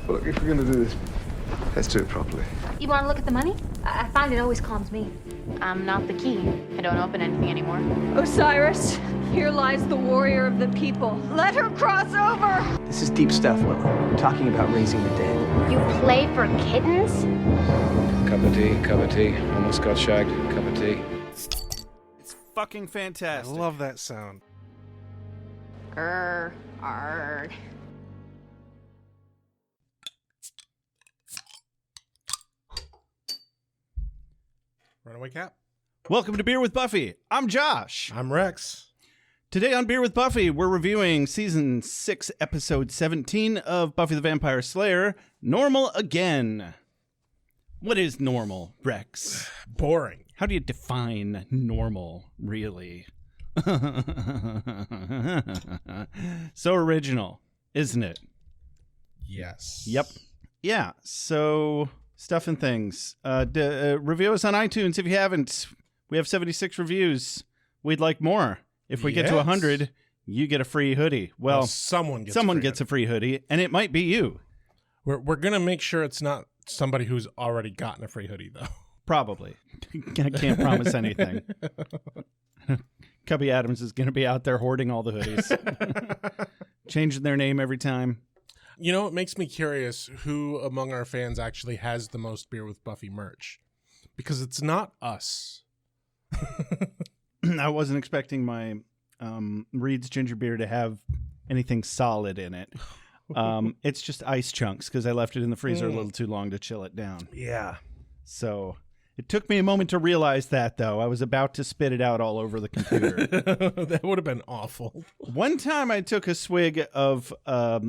Look, if we're going to do this, let's do it properly. You want to look at the money? I find it always calms me. I'm not the key. I don't open anything anymore. Osiris, here lies the warrior of the people. Let her cross over! This is deep stuff, Willow. We're talking about raising the dead. You play for kittens? Cup of tea. Almost got shagged. Cup of tea. It's fucking fantastic. I love that sound. Arg. Runaway Cap. Welcome to Beer with Buffy. I'm Josh. I'm Rex. Today on Beer with Buffy, we're reviewing Season 6, Episode 17 of Buffy the Vampire Slayer, Normal Again. What is normal, Rex? Boring. How do you define normal, really? So original, isn't it? Yes. Yep. Yeah, so stuff and things. Review us on iTunes if you haven't. We have 76 reviews. We'd like more. If we get to 100, you get a free hoodie. Well, someone gets a free hoodie, and it might be you. We're going to make sure it's not somebody who's already gotten a free hoodie, though. Probably. I can't promise anything. Cubby Adams is going to be out there hoarding all the hoodies. Changing their name every time. You know, it makes me curious who among our fans actually has the most Beer with Buffy merch. Because it's not us. I wasn't expecting my Reed's ginger beer to have anything solid in it. It's just ice chunks because I left it in the freezer a little too long to chill it down. Yeah. So it took me a moment to realize that, though. I was about to spit it out all over the computer. That would have been awful. One time I took a swig of a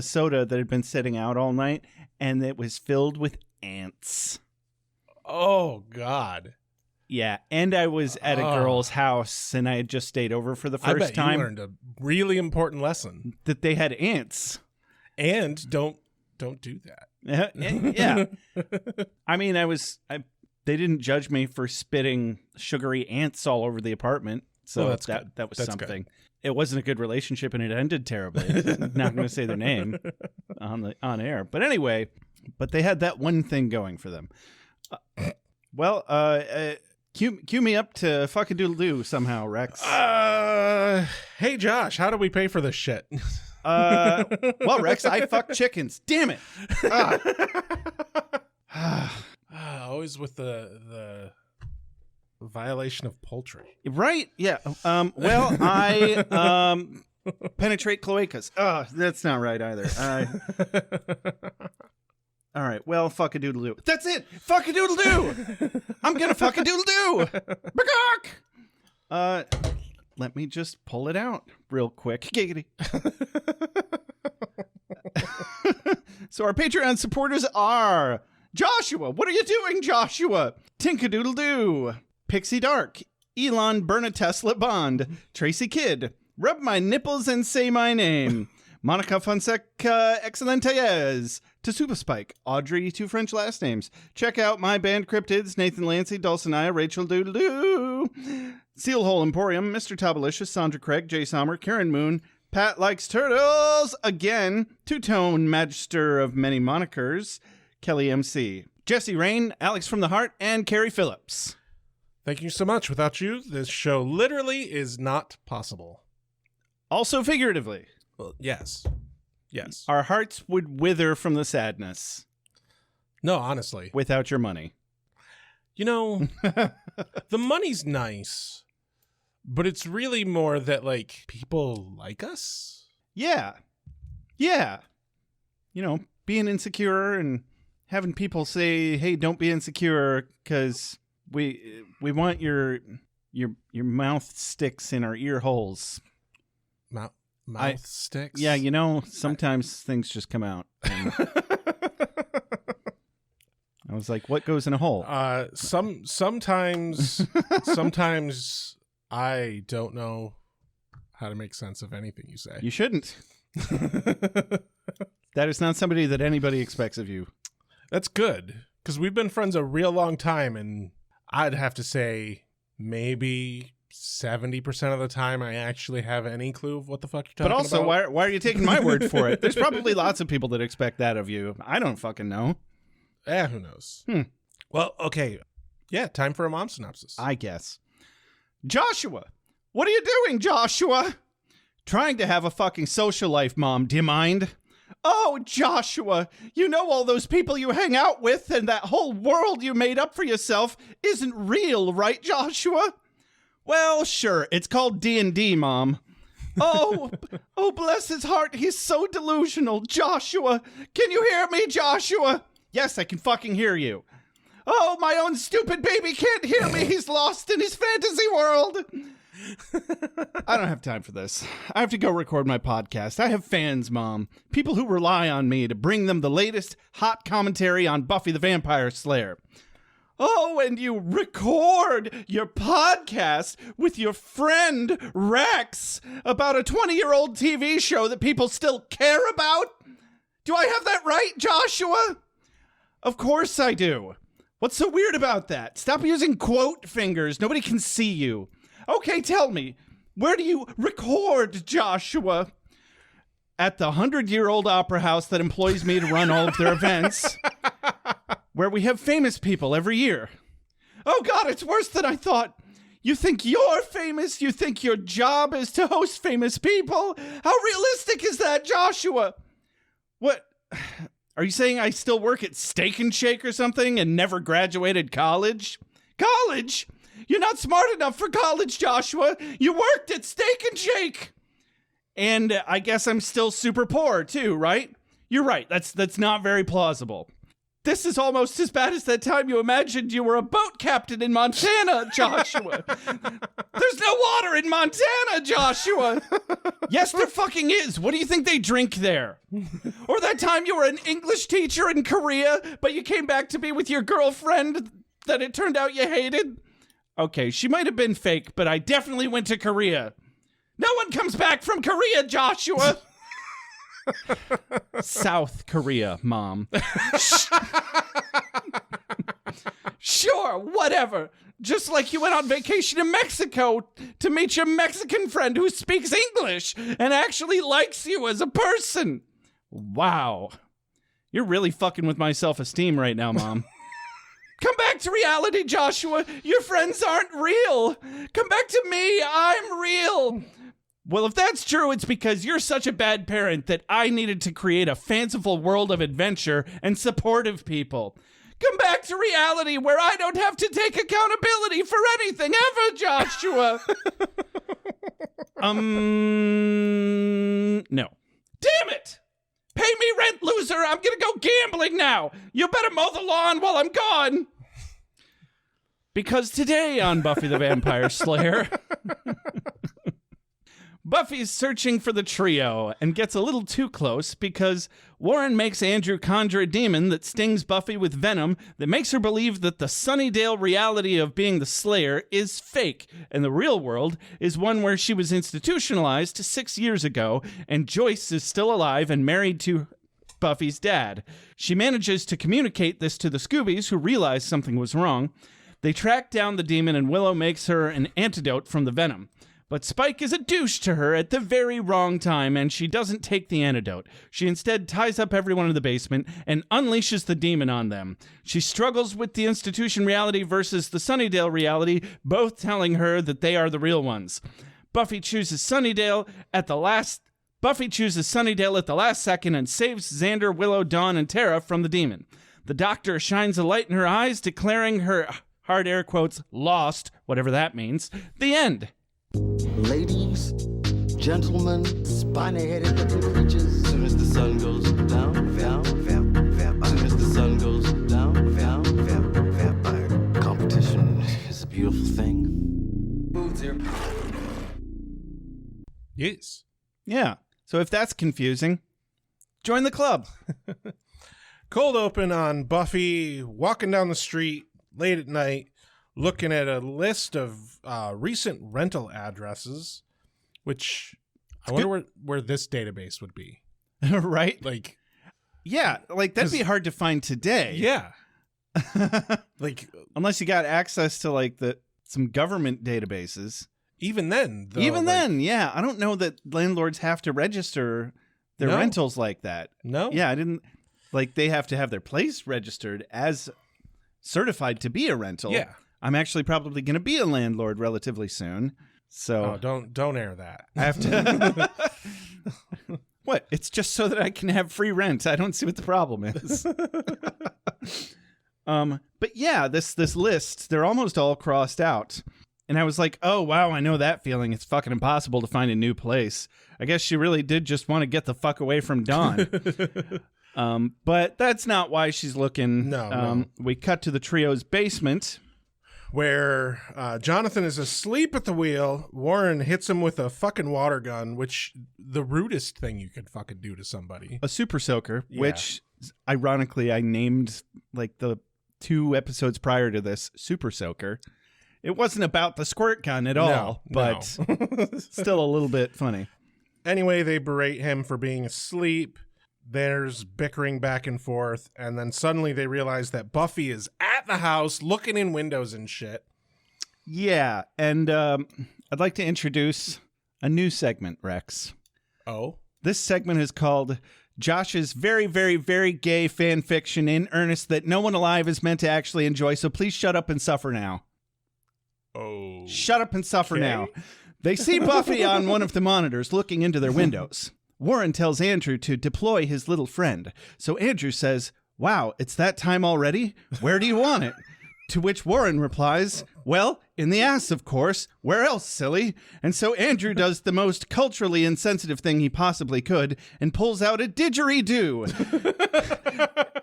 soda that had been sitting out all night, and it was filled with ants. Oh, God. Yeah, and I was at a girl's house, and I had just stayed over for the first I bet time. you learned a really important lesson. That they had ants. And don't do that. Yeah. I mean, they didn't judge me for spitting sugary ants all over the apartment, so that's that was that's something. Good. It wasn't a good relationship, and it ended terribly. Not going to say their name on air, but anyway. But they had that one thing going for them. Cue me up to fuck-a-doodle-doo somehow, Rex. Hey, Josh, how do we pay for this shit? Well, Rex, I fuck chickens. Damn it. Always with the violation of poultry. Right? Yeah. Well, I penetrate cloacas. Oh, that's not right either. All right. Well, fuck-a-doodle-doo. That's it. Fuck-a-doodle-doo. I'm gonna fuck-a-doodle-doo. Let me just pull it out real quick. Giggity. So our Patreon supporters are Joshua. What are you doing, Joshua? Tinkadoodle-doo. Pixie Dark. Elon Burn a Tesla Bond. Tracy Kidd. Rub my nipples and say my name. Monica Fonseca Excelentes. Tasuba Spike. Audrey, 2 French last names. Check out my band Cryptids. Nathan Lancy. Dulcinea. Rachel Doodle-doo. Sealhole Emporium. Mr. Tabalicious. Sandra Craig. Jay Sommer. Karen Moon. Pat Likes Turtles. Again. Two-Tone Magister of Many Monikers. Kelly MC. Jesse Rain. Alex from the Heart. And Carrie Phillips. Thank you so much. Without you, this show literally is not possible. Also figuratively. Well, yes. Yes. Our hearts would wither from the sadness. No, honestly. Without your money. You know, the money's nice, but it's really more that, like, people like us. Yeah. Yeah. You know, being insecure and having people say, hey, don't be insecure because we want your mouth sticks in our ear holes. Mouth sticks? Yeah, you know, sometimes things just come out. And I was like, what goes in a hole? Sometimes I don't know how to make sense of anything you say. You shouldn't. That is not somebody that anybody expects of you. That's good, because we've been friends a real long time, and I'd have to say maybe 70% of the time I actually have any clue of what the fuck you're talking But also, about. why are you taking my word for it? There's probably lots of people that expect that of you. I don't fucking know. Who knows? Well, okay. Yeah, time for a mom synopsis. I guess. Joshua! What are you doing, Joshua? Trying to have a fucking social life, Mom. Do you mind? Oh, Joshua, you know all those people you hang out with and that whole world you made up for yourself isn't real, right, Joshua? Well, sure, it's called D&D, Mom. Oh, bless his heart, he's so delusional. Joshua, can you hear me, Joshua? Yes, I can fucking hear you. Oh, my own stupid baby can't hear me. He's lost in his fantasy world. I don't have time for this. I have to go record my podcast. I have fans, Mom. People who rely on me to bring them the latest hot commentary on Buffy the Vampire Slayer. Oh, and you record your podcast with your friend Rex about a 20-year-old TV show that people still care about? Do I have that right, Joshua? Of course I do. What's so weird about that? Stop using quote fingers. Nobody can see you. Okay, tell me, where do you record, Joshua? At the 100-year-old opera house that employs me to run all of their events, where we have famous people every year. Oh, God, it's worse than I thought. You think you're famous? You think your job is to host famous people? How realistic is that, Joshua? What? Are you saying I still work at Steak and Shake or something and never graduated college? College? You're not smart enough for college, Joshua. You worked at Steak and Shake. And I guess I'm still super poor, too, right? You're right. That's not very plausible. This is almost as bad as that time you imagined you were a boat captain in Montana, Joshua. There's no water in Montana, Joshua. Yes, there fucking is. What do you think they drink there? Or that time you were an English teacher in Korea, but you came back to be with your girlfriend that it turned out you hated? Okay, she might have been fake, but I definitely went to Korea. No one comes back from Korea, Joshua. South Korea, Mom. Sure, whatever. Just like you went on vacation to Mexico to meet your Mexican friend who speaks English and actually likes you as a person. Wow. You're really fucking with my self-esteem right now, Mom. Come back to reality, Joshua. Your friends aren't real. Come back to me. I'm real. Well, if that's true, it's because you're such a bad parent that I needed to create a fanciful world of adventure and supportive people. Come back to reality where I don't have to take accountability for anything ever, Joshua. No. Damn it! Pay me rent, loser! I'm gonna go gambling now! You better mow the lawn while I'm gone! Because today on Buffy the Vampire Slayer, Buffy's searching for the trio and gets a little too close because Warren makes Andrew conjure a demon that stings Buffy with venom that makes her believe that the Sunnydale reality of being the Slayer is fake, and the real world is one where she was institutionalized 6 years ago, and Joyce is still alive and married to Buffy's dad. She manages to communicate this to the Scoobies, who realize something was wrong. They track down the demon, and Willow makes her an antidote from the venom. But Spike is a douche to her at the very wrong time, and she doesn't take the antidote. She instead ties up everyone in the basement and unleashes the demon on them. She struggles with the institution reality versus the Sunnydale reality, both telling her that they are the real ones. Buffy chooses Sunnydale at the last second and saves Xander, Willow, Dawn, and Tara from the demon. The doctor shines a light in her eyes, declaring her, hard air quotes, lost, whatever that means. The end. Ladies, gentlemen, spiny-headed looking creatures. Soon as the sun goes down, soon as the sun goes down, vampire. Competition is a beautiful thing. Moves here. Yes. Yeah. So if that's confusing, join the club. Cold open on Buffy walking down the street late at night, looking at a list of recent rental addresses, which I wonder where this database would be. Right? Like, yeah, like that'd be hard to find today. yeah. Like, unless you got access to like some government databases. Even then, though, Even then, yeah. I don't know that landlords have to register their No. rentals like that. No? Yeah, I didn't. Like, they have to have their place registered as certified to be a rental. Yeah. I'm actually probably going to be a landlord relatively soon. So don't air that. I have to. What? It's just so that I can have free rent. I don't see what the problem is. But yeah, this list, they're almost all crossed out. And I was like, oh, wow, I know that feeling. It's fucking impossible to find a new place. I guess she really did just want to get the fuck away from Dawn. But that's not why she's looking. No. We cut to the trio's basement. Where Jonathan is asleep at the wheel. Warren hits him with a fucking water gun, which the rudest thing you could fucking do to somebody. A super soaker, Yeah. which ironically I named like the 2 episodes prior to this super soaker. It wasn't about the squirt gun at all, but still a little bit funny. Anyway, they berate him for being asleep. There's bickering back and forth, and then suddenly they realize that Buffy is at the house looking in windows and shit. Yeah, and I'd like to introduce a new segment, Rex. Oh? This segment is called Josh's very, very, very gay fan fiction in earnest that no one alive is meant to actually enjoy, so please shut up and suffer now. Oh. Shut up and suffer now. They see Buffy on one of the monitors looking into their windows. Warren tells Andrew to deploy his little friend. So Andrew says, wow, it's that time already? Where do you want it? To which Warren replies, well, in the ass, of course. Where else, silly? And so Andrew does the most culturally insensitive thing he possibly could and pulls out a didgeridoo.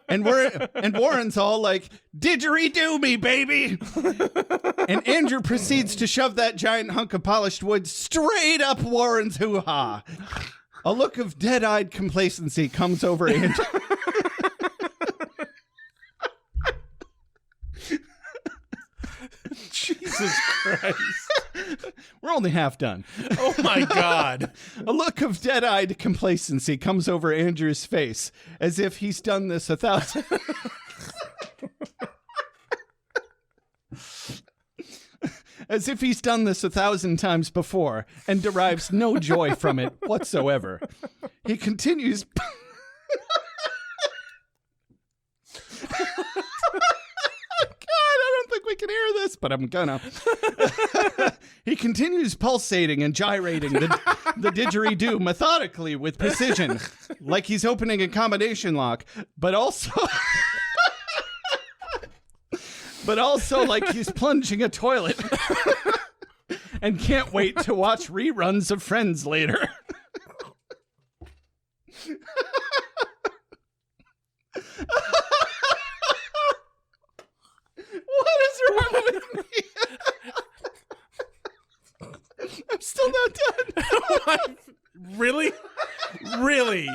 And Warren's all like, didgeridoo me, baby! And Andrew proceeds to shove that giant hunk of polished wood straight up Warren's hoo-ha. A look of dead-eyed complacency comes over Andrew. Jesus Christ. We're only half done. Oh my God. A look of dead-eyed complacency comes over Andrew's face, as if he's done this 1,000... as if he's done this 1,000 times before and derives no joy from it whatsoever. He continues... I don't think we can hear this, but I'm gonna. He continues pulsating and gyrating the didgeridoo methodically with precision, like he's opening a combination lock, but also like he's plunging a toilet and can't wait to watch reruns of Friends later. What is wrong with me? I'm still not done. Really? Really?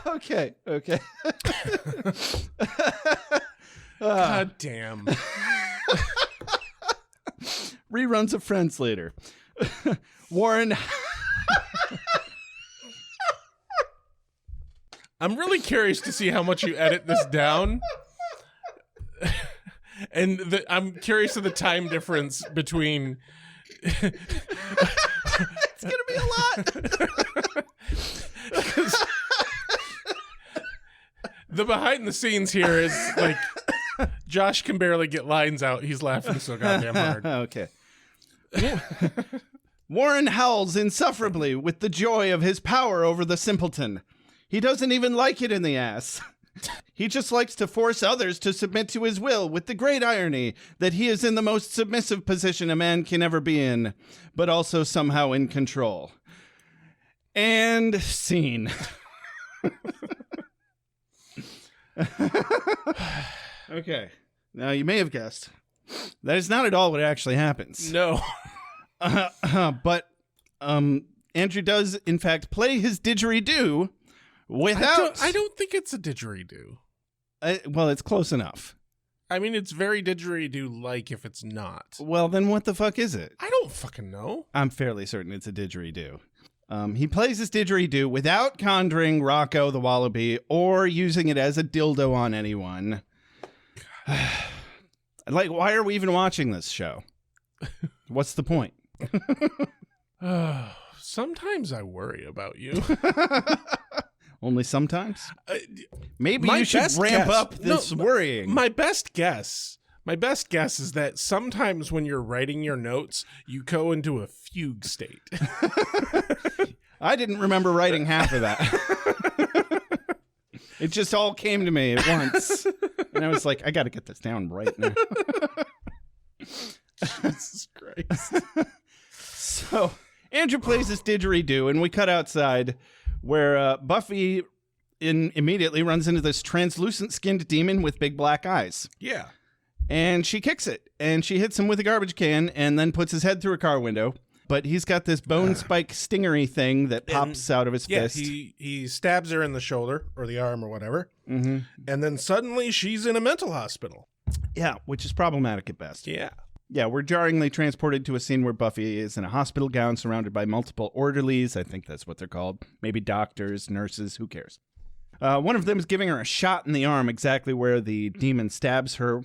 Okay. God damn. Reruns of Friends later. Warren... I'm really curious to see how much you edit this down. And I'm curious of the time difference between... It's going to be a lot. The behind the scenes here is like Josh can barely get lines out. He's laughing so goddamn hard. Okay. Warren howls insufferably with the joy of his power over the simpleton. He doesn't even like it in the ass. He just likes to force others to submit to his will with the great irony that he is in the most submissive position a man can ever be in, but also somehow in control. And scene. Okay. Now, you may have guessed that is not at all what actually happens. No. But Andrew does, in fact, play his didgeridoo without... I don't think it's a didgeridoo. Well, it's close enough. I mean, it's very didgeridoo-like if it's not. Well, then what the fuck is it? I don't fucking know. I'm fairly certain it's a didgeridoo. He plays his didgeridoo without conjuring Rocco the Wallaby or using it as a dildo on anyone. Like, why are we even watching this show? What's the point? Sometimes I worry about you. Only sometimes? Maybe My you should best ramp guess- up this No, worrying. My best guess is that sometimes when you're writing your notes, you go into a fugue state. I didn't remember writing half of that. It just all came to me at once. And I was like, I got to get this down right now. Jesus Christ. So Andrew plays this didgeridoo, and we cut outside where Buffy immediately runs into this translucent skinned demon with big black eyes. Yeah. And she kicks it, and she hits him with a garbage can and then puts his head through a car window. But he's got this bone spike stingery thing that pops out of his Yeah, fist. he stabs her in the shoulder or the arm or whatever. Mm-hmm. And then suddenly she's in a mental hospital. Yeah, which is problematic at best. Yeah. Yeah, we're jarringly transported to a scene where Buffy is in a hospital gown surrounded by multiple orderlies. I think that's what they're called. Maybe doctors, nurses, who cares? One of them is giving her a shot in the arm exactly where the demon stabs her.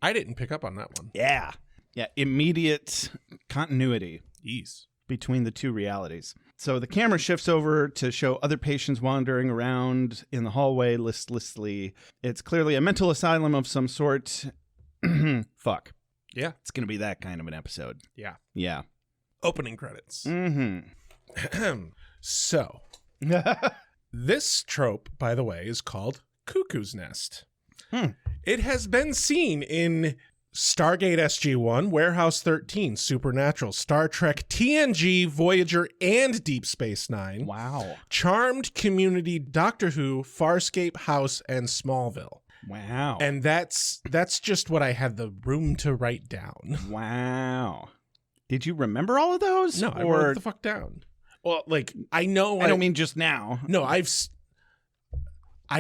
I didn't pick up on that one. Yeah. Yeah, immediate continuity Jeez. between the two realities. So the camera shifts over to show other patients wandering around in the hallway listlessly. It's clearly a mental asylum of some sort. Fuck. Yeah. It's going to be that kind of an episode. Yeah. Yeah. Opening credits. Mm-hmm. So, this trope, by the way, is called Cuckoo's Nest. It has been seen in Stargate SG-1, Warehouse 13, Supernatural, Star Trek, TNG, Voyager, and Deep Space Nine. Wow. Charmed, Community, Doctor Who, Farscape, House, and Smallville. Wow. And that's just what I had the room to write down. Wow. Did you remember all of those? No, I wrote the fuck down. Well, like, I know. I don't mean just now. No, I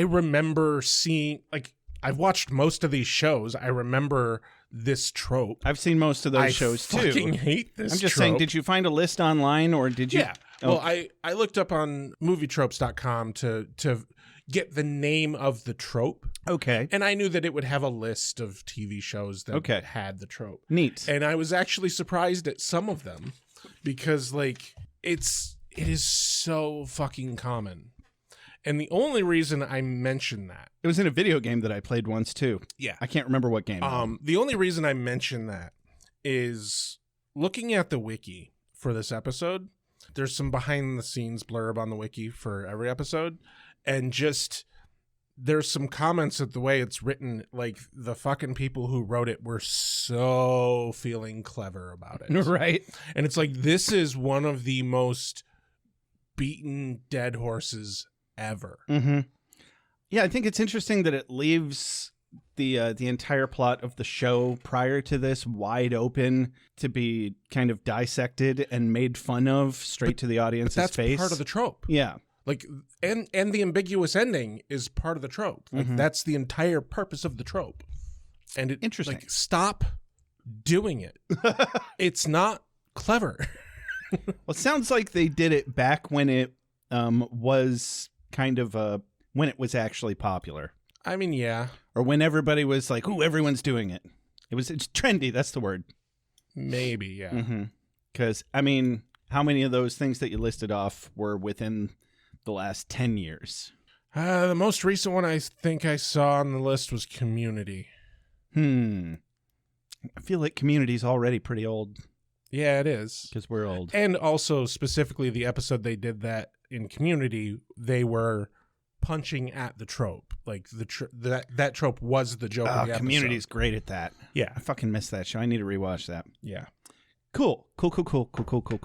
remember seeing, like, I've watched most of these shows. I remember this trope. I've seen most of those shows too. I fucking hate this I'm just trope. saying, did you find a list online or did you? Yeah. Well, I looked up on movietropes.com to get the name of the trope. Okay. And I knew that it would have a list of TV shows that Okay. had the trope. Neat. And I was actually surprised at some of them because, like, it is so fucking common. And the only reason I mention that, It was in a video game that I played once too. yeah, I can't remember what game. the only reason I mention that is looking at the wiki for this episode. There's some behind the scenes blurb on the wiki for every episode, and just there's some comments at the way it's written. Like, the fucking people who wrote it were so feeling clever about it, Right. And it's like, this is one of the most beaten dead horses ever. Mm-hmm. Yeah, I think it's interesting that it leaves the entire plot of the show prior to this wide open to be kind of dissected and made fun of straight to the audience's That's face. part of the trope. Yeah. Like, and the ambiguous ending is part of the trope. Like, that's the entire purpose of the trope. And it, Interesting. like, stop doing it. It's not clever. Well, it sounds like they did it back when it was kind of when it was actually popular, I mean, yeah, or when everybody was like, "Ooh, everyone's doing it." It's trendy. That's the word. maybe, yeah. Because I mean, how many of those things that you listed off were within the last 10 years? The most recent one I think I saw on the list was Community. I feel like Community's already pretty old Yeah, it is. because we're old. And also, specifically, the episode they did that in Community, they were punching at the trope. Like, that trope was the joke of the episode. Community's great at that. Yeah. I fucking missed that show. I need to rewatch that. Yeah. Cool.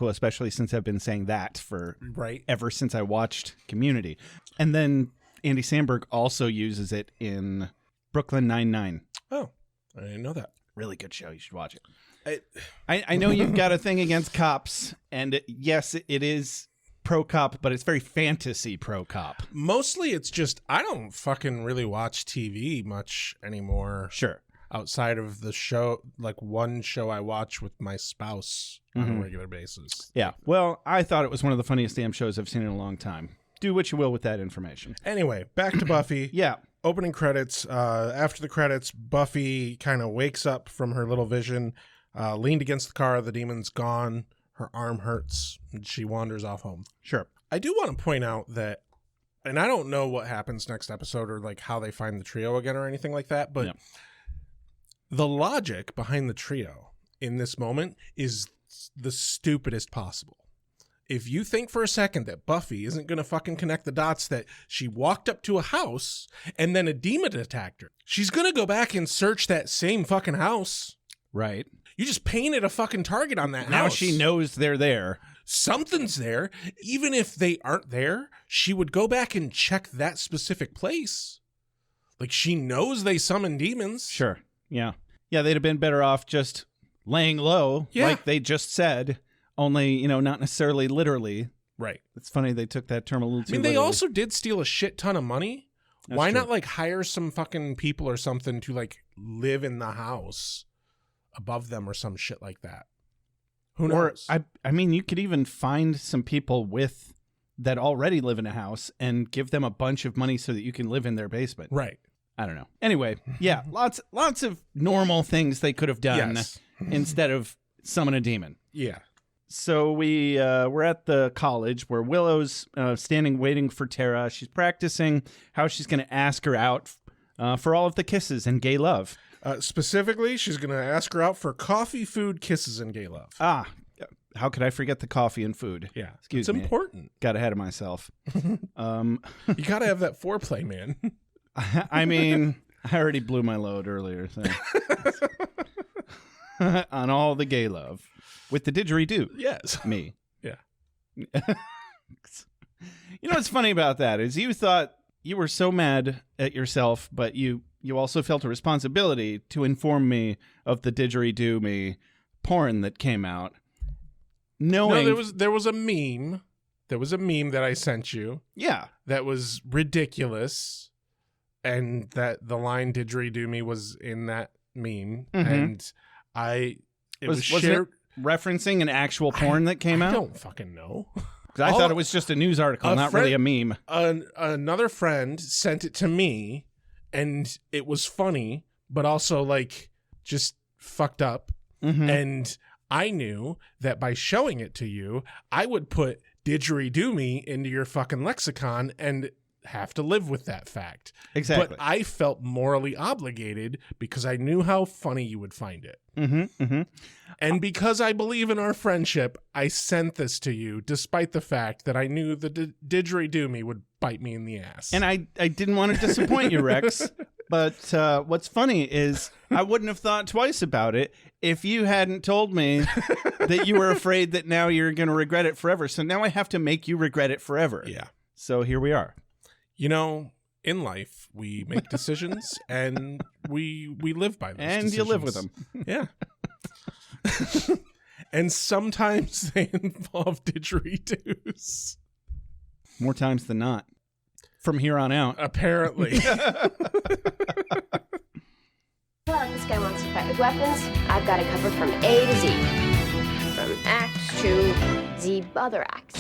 Especially since I've been saying that for Right. ever since I watched Community. And then Andy Samberg also uses it in Brooklyn Nine-Nine. Oh, I didn't know that. Really good show. You should watch it. I know you've got a thing against cops, and yes, it is pro-cop, but it's very fantasy pro-cop. Mostly it's just, I don't fucking really watch TV much anymore. Sure. Outside of the show, like one show I watch with my spouse on a regular basis. Yeah. Well, I thought it was one of the funniest damn shows I've seen in a long time. do what you will with that information. Anyway, back to Buffy. Yeah. Opening credits. After the credits, Buffy kind of wakes up from her little vision, leaned against the car. The demon's gone. Her arm hurts, and she wanders off home. Sure. I do want to point out that, and I don't know what happens next episode or like how they find the trio again or anything like that, but the logic behind the trio in this moment is the stupidest possible. If you think for a second that Buffy isn't going to fucking connect the dots that she walked up to a house and then a demon attacked her, she's going to go back and search that same fucking house. Right. You just painted a fucking target on that house. Now she knows they're there. Something's there. Even if they aren't there, she would go back and check that specific place. Like, she knows they summon demons. Sure. Yeah. Yeah, they'd have been better off just laying low, like they just said, only, not necessarily literally. Right. It's funny they took that term a little too they literally. also did steal a shit ton of money. That's Why true. not, like, hire some fucking people or something to, like, live in the house above them or some shit like that? Who knows? Or, I mean, you could even find some people that already live in a house and give them a bunch of money so that you can live in their basement. Right. I don't know. Anyway, yeah, lots of normal things they could have done instead of summon a demon. Yeah. So we're at the college where Willow's standing waiting for Tara. She's practicing how she's going to ask her out for all of the kisses and gay love. Specifically, she's going to ask her out for coffee, food, kisses, and gay love. Ah, how could I forget the coffee and food? Yeah. Excuse me. It's important. Got ahead of myself. You got to have that foreplay, man. I mean, I already blew my load earlier. So. On all the gay love. With the didgeridoo. Yes. Me. Yeah. What's funny about that is you thought you were so mad at yourself, but you also felt a responsibility to inform me of the didgeridoo me porn that came out. Knowing there was a meme. There was a meme that I sent you. Yeah. That was ridiculous. And that the line didgeridoo me was in that meme. Mm-hmm. And it was shared. Wasn't it referencing an actual porn that came out? I don't fucking know. Because I thought it was just a news article, not really a meme. Another friend sent it to me, and it was funny, but also, like, just fucked up. Mm-hmm. And I knew that by showing it to you, I would put didgeridoo me into your fucking lexicon and have to live with that fact. Exactly. But I felt morally obligated because I knew how funny you would find it. Mm-hmm, mm-hmm. And because I believe in our friendship, I sent this to you, despite the fact that I knew the didgeridoo me would bite me in the ass. And I didn't want to disappoint you, Rex. But what's funny is I wouldn't have thought twice about it if you hadn't told me that you were afraid that now you're going to regret it forever. So now I have to make you regret it forever. Yeah. So here we are. In life, we make decisions and we live by those and decisions. you live with them. Yeah. And sometimes they involve didgeridoos. More times than not. From here on out. Apparently. Well, if this guy wants to fight with weapons, I've got it covered from A to Z. From axe to the other axe.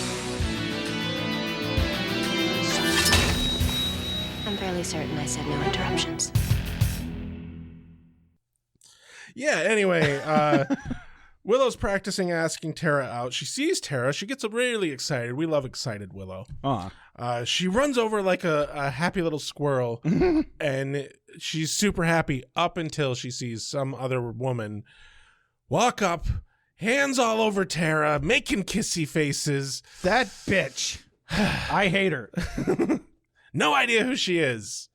I'm fairly certain I said no interruptions. Yeah, anyway, Willow's practicing asking Tara out. She sees Tara. She gets really excited. We love excited Willow. She runs over like a happy little squirrel, and she's super happy up until she sees some other woman walk up, hands all over Tara, making kissy faces. That bitch. I hate her. No idea who she is.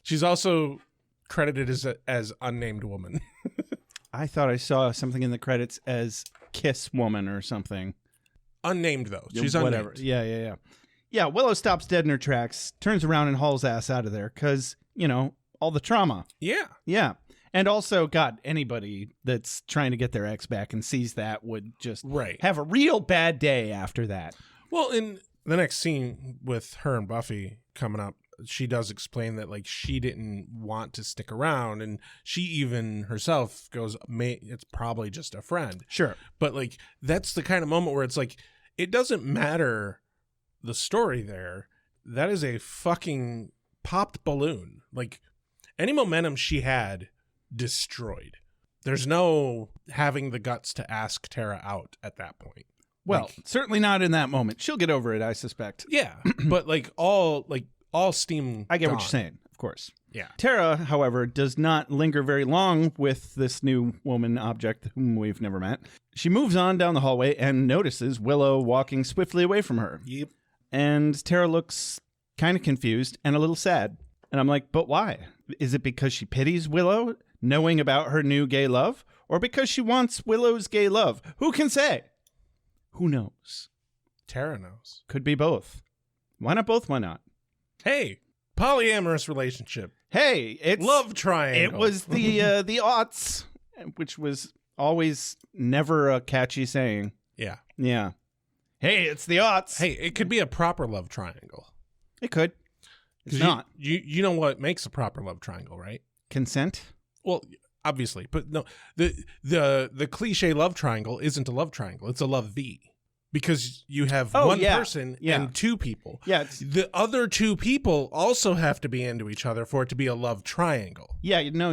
She's also credited as unnamed woman. I thought I saw something in the credits as Kiss Woman or something. Unnamed, though. She's whatever. unnamed. Yeah. Yeah, Willow stops dead in her tracks, turns around and hauls ass out of there because, all the trauma. Yeah. Yeah. And also, God, anybody that's trying to get their ex back and sees that would just have a real bad day after that. Well, in the next scene with her and Buffy coming up, she does explain that, like, she didn't want to stick around, and she even herself goes, it's probably just a friend. Sure. But, like, that's the kind of moment where it's like, it doesn't matter the story there. that is a fucking popped balloon. Like, any momentum she had, destroyed. There's no having the guts to ask Tara out at that point. Well, Like, certainly not in that moment. She'll get over it, I suspect. yeah, but all steam. I get gone. what you're saying, of course. Yeah. Tara, however, does not linger very long with this new woman object whom we've never met. She moves on down the hallway and notices Willow walking swiftly away from her. Yep. And Tara looks kind of confused and a little sad. And I'm like, but why? Is it because she pities Willow, knowing about her new gay love? Or because she wants Willow's gay love? Who can say? Who knows? Tara knows. Could be both. Why not both? Why not? Hey, polyamorous relationship. Hey, it's Love triangle. It was the aughts, which was always never a catchy saying. Yeah. Yeah. Hey, it's the aughts. Hey, it could be a proper love triangle. It could. It's 'Cause not. You know what makes a proper love triangle, right? Consent? Well, obviously, but no, the cliche love triangle isn't a love triangle. It's a love V. Because you have one person and two people. Yeah. The other two people also have to be into each other for it to be a love triangle. Yeah, no,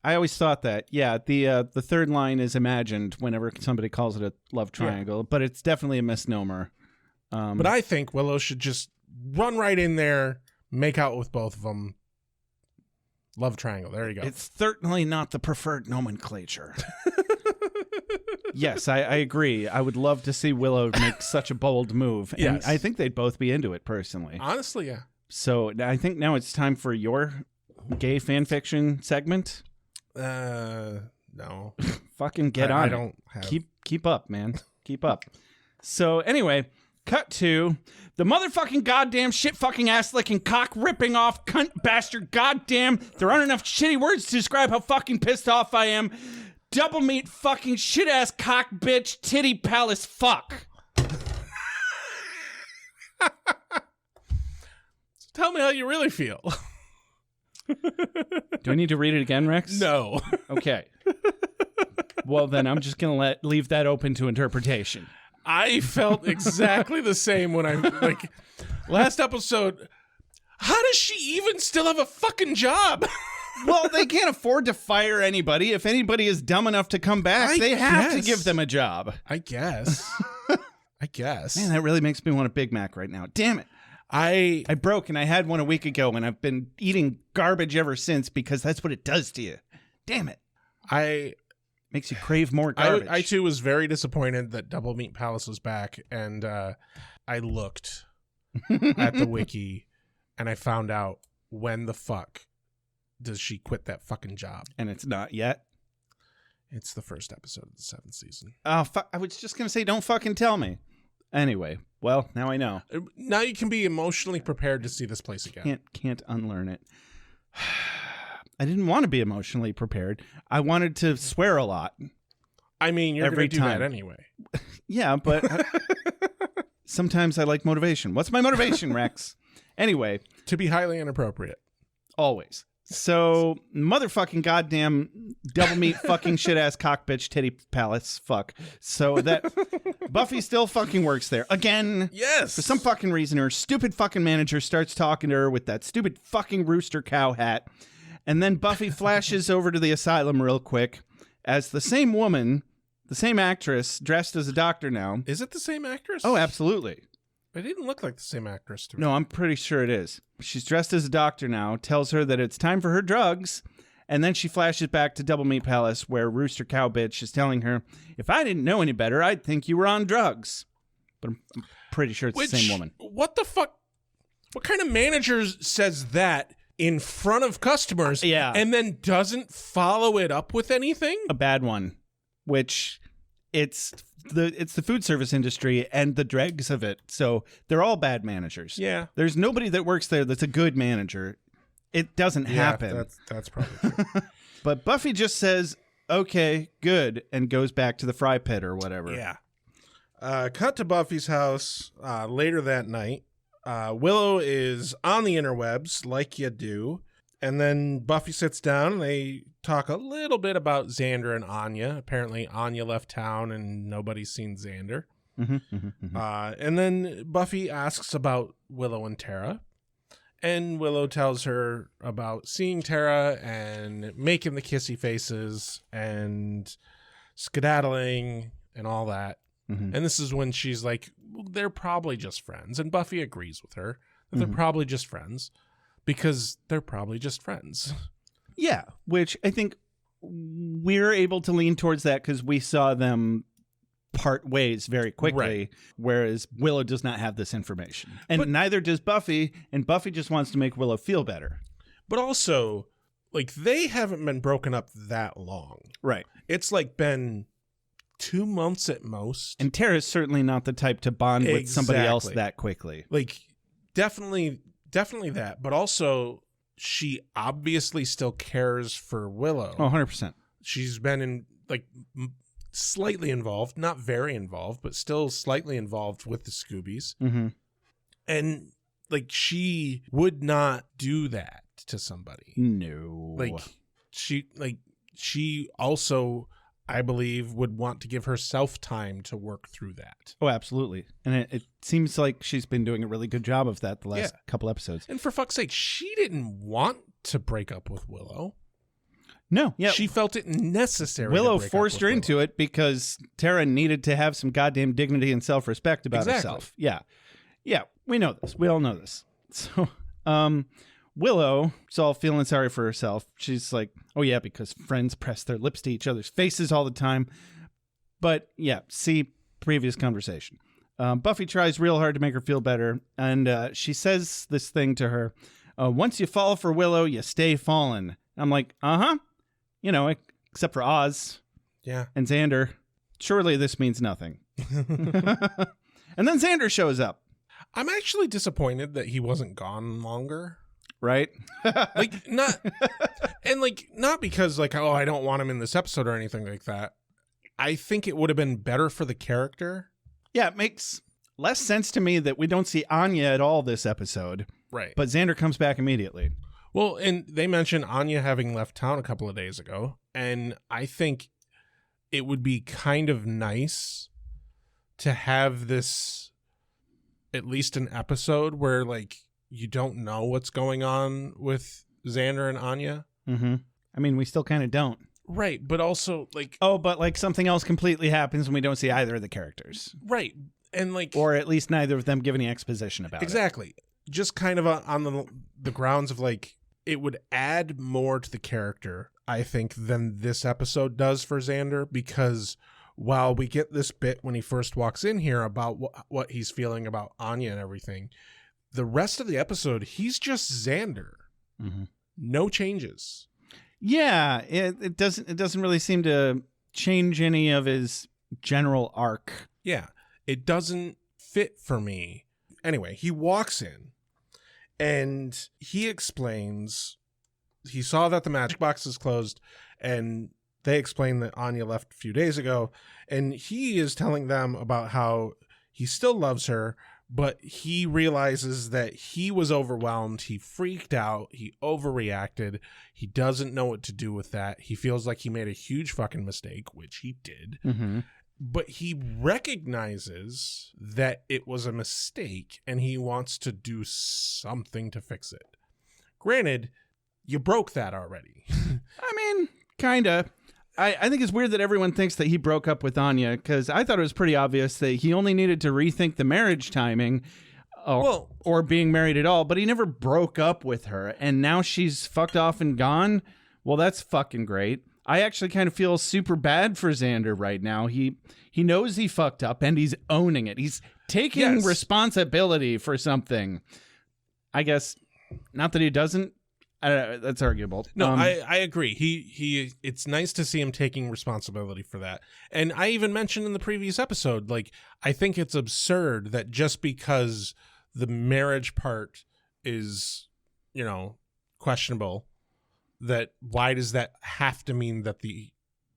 I always thought that. Yeah, the third line is imagined whenever somebody calls it a love triangle, but it's definitely a misnomer. But I think Willow should just run right in there, make out with both of them. Love triangle. There you go. It's certainly not the preferred nomenclature. Yes, I agree. I would love to see Willow make such a bold move. And Yes. I think they'd both be into it, personally. Honestly, yeah. So I think now it's time for your gay fan fiction segment. No. Fucking get on I it. don't have... Keep up, man. Keep up. So anyway, cut to the motherfucking goddamn shit fucking ass licking cock ripping off cunt bastard goddamn. There aren't enough shitty words to describe how fucking pissed off I am. Double meat fucking shit ass cock bitch titty palace fuck. Tell me how you really feel. Do I need to read it again, Rex? No. Okay. Well, then I'm just gonna leave that open to interpretation. I felt exactly the same when I last episode. How does she even still have a fucking job? Well, they can't afford to fire anybody. If anybody is dumb enough to come back, they have to give them a job. I guess. Man, that really makes me want a Big Mac right now. Damn it. I broke and I had one a week ago and I've been eating garbage ever since because that's what it does to you. Damn it. Makes you crave more garbage. I too was very disappointed that Double Meat Palace was back, and I looked at the wiki and I found out when the fuck does she quit that fucking job. And it's not yet. It's the first episode of the 7th season. Oh, I was just going to say, don't fucking tell me. Anyway, well, now I know. Now you can be emotionally prepared to see this place again. Can't unlearn it. I didn't want to be emotionally prepared. I wanted to swear a lot. I mean, you're going to do time. that anyway. Yeah, but sometimes I like motivation. What's my motivation, Rex? Anyway. To be highly inappropriate. Always. So, motherfucking goddamn double meat fucking shit ass cock bitch titty palace fuck. So that Buffy still fucking works there. Again. Yes. For some fucking reason, her stupid fucking manager starts talking to her with that stupid fucking rooster cow hat. And then Buffy flashes over to the asylum real quick as the same woman, the same actress, dressed as a doctor now. Is it the same actress? Oh, absolutely. It didn't look like the same actress to me. No, I'm pretty sure it is. She's dressed as a doctor now, tells her that it's time for her drugs, and then she flashes back to Double Meat Palace where Rooster Cow Bitch is telling her, if I didn't know any better, I'd think you were on drugs. But I'm pretty sure it's the same woman. What the fuck? What kind of manager says that in front of customers and then doesn't follow it up with anything? A bad one, which it's the food service industry and the dregs of it. So they're all bad managers. Yeah. There's nobody that works there that's a good manager. It doesn't happen. That's probably true. But Buffy just says, okay, good, and goes back to the fry pit or whatever. Yeah. Cut to Buffy's house later that night. Willow is on the interwebs, like you do. And then Buffy sits down and they talk a little bit about Xander and Anya. Apparently Anya left town and nobody's seen Xander. And then Buffy asks about Willow and Tara. And Willow tells her about seeing Tara and making the kissy faces and skedaddling and all that. And this is when she's like, well, they're probably just friends. And Buffy agrees with her that they're probably just friends because they're probably just friends. Yeah, which I think we're able to lean towards that because we saw them part ways very quickly, whereas Willow does not have this information. And neither does Buffy, and Buffy just wants to make Willow feel better. But also, like, they haven't been broken up that long. Right. It's like been 2 months at most. And Tara's certainly not the type to bond with somebody else that quickly. Like, definitely that. But also, she obviously still cares for Willow. Oh, 100%. She's been in, like, slightly involved, not very involved, but still slightly involved with the Scoobies. And, like, she would not do that to somebody. No. Like, she also, I believe, would want to give herself time to work through that. Oh, absolutely. And it seems like she's been doing a really good job of that the last couple episodes. And for fuck's sake, she didn't want to break up with Willow. No, yeah. She felt it necessary. Willow to break forced up with her Willow. into it because Tara needed to have some goddamn dignity and self-respect about herself. Yeah. Yeah, we know this. We all know this. So, Willow's all feeling sorry for herself. She's like, oh yeah, because friends press their lips to each other's faces all the time. But yeah, see previous conversation. Buffy tries real hard to make her feel better, and she says this thing to her, once you fall for Willow, you stay fallen. I'm like, you know, except for Oz and Xander. Surely this means nothing. And then Xander shows up. I'm actually disappointed that he wasn't gone longer. Right? Like, not because, like, oh, I don't want him in this episode or anything like that. I think it would have been better for the character. Yeah, it makes less sense to me that we don't see Anya at all this episode. Right. But Xander comes back immediately. Well, and they mentioned Anya having left town a couple of days ago, and I think it would be kind of nice to have this, at least an episode where, like, you don't know what's going on with Xander and Anya. I mean, we still kind of don't. Right, but also, like... Oh, but, like, something else completely happens and we don't see either of the characters. Right, and, like... Or at least neither of them give any exposition about it. Exactly. Just kind of on the grounds of, like, it would add more to the character, I think, than this episode does for Xander, because while we get this bit when he first walks in here about what he's feeling about Anya and everything, the rest of the episode, he's just Xander. No changes. Yeah, it doesn't really seem to change any of his general arc. Yeah, it doesn't fit for me. Anyway, he walks in and he explains he saw that the magic box is closed, and they explain that Anya left a few days ago, and he is telling them about how he still loves her, but he realizes that he was overwhelmed. He freaked out. He overreacted. He doesn't know what to do with that. He feels like he made a huge fucking mistake, which he did. But he recognizes that it was a mistake, and he wants to do something to fix it. Granted, you broke that already. I mean, kind of. I think it's weird that everyone thinks that he broke up with Anya, because I thought it was pretty obvious that he only needed to rethink the marriage timing or being married at all, but he never broke up with her, and now she's fucked off and gone. Well, that's fucking great. I actually kind of feel super bad for Xander right now. He knows he fucked up, and he's owning it. He's taking responsibility for something. I guess, not that he doesn't. That's arguable. No, I agree. He it's nice to see him taking responsibility for that. And I even mentioned in the previous episode, like, I think it's absurd that just because the marriage part is, you know, questionable, that why does that have to mean that the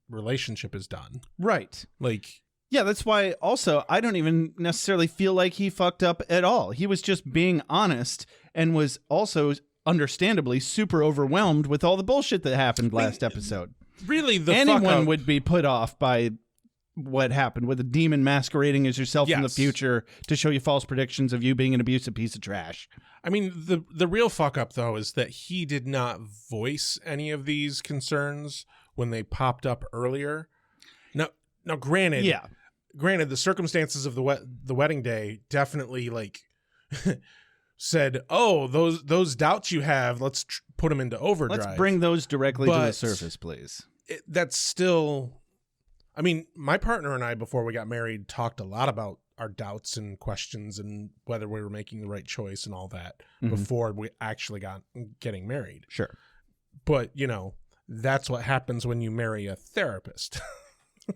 relationship is done? Right. Like, yeah, that's why also I don't even necessarily feel like he fucked up at all. He was just being honest and was also understandably super overwhelmed with all the bullshit that happened last episode. Really, anyone would be put off by what happened with a demon masquerading as yourself in the future to show you false predictions of you being an abusive piece of trash. I mean, the real fuck up, though, is that he did not voice any of these concerns when they popped up earlier. Now, granted, the circumstances of the wedding day definitely, like, said, oh, those doubts you have, let's put them into overdrive. Let's bring those directly to the surface, please. That's still, I mean, my partner and I, before we got married, talked a lot about our doubts and questions and whether we were making the right choice and all that before we actually got getting married. Sure. But, you know, that's what happens when you marry a therapist.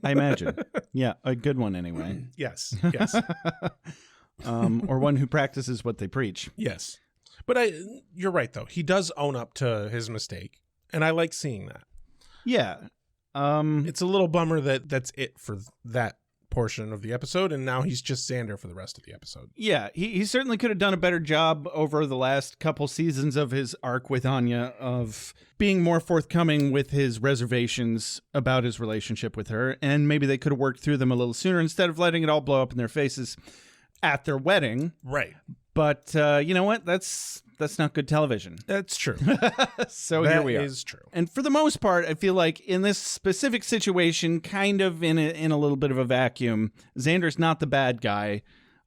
I imagine. Yeah, a good one anyway. Yes. Or one who practices what they preach. Yes. But you're right, though. He does own up to his mistake, and I like seeing that. Yeah. It's a little bummer that that's it for that portion of the episode, and now he's just Xander for the rest of the episode. Yeah, he certainly could have done a better job over the last couple seasons of his arc with Anya of being more forthcoming with his reservations about his relationship with her, and maybe they could have worked through them a little sooner instead of letting it all blow up in their faces at their wedding. Right. But you know what? That's not good television. That's true. So here we are. That is true. And for the most part, I feel like in this specific situation, kind of in a little bit of a vacuum, Xander's not the bad guy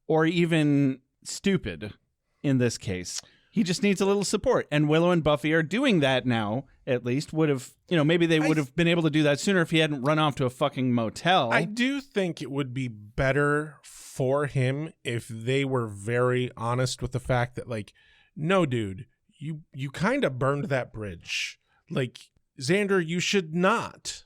or even stupid in this case. He just needs a little support. And Willow and Buffy are doing that now, at least. Would have, maybe they would have been able to do that sooner if he hadn't run off to a fucking motel. I do think it would be better for him if they were very honest with the fact that, like, no, dude, you kind of burned that bridge. Like, Xander, you should not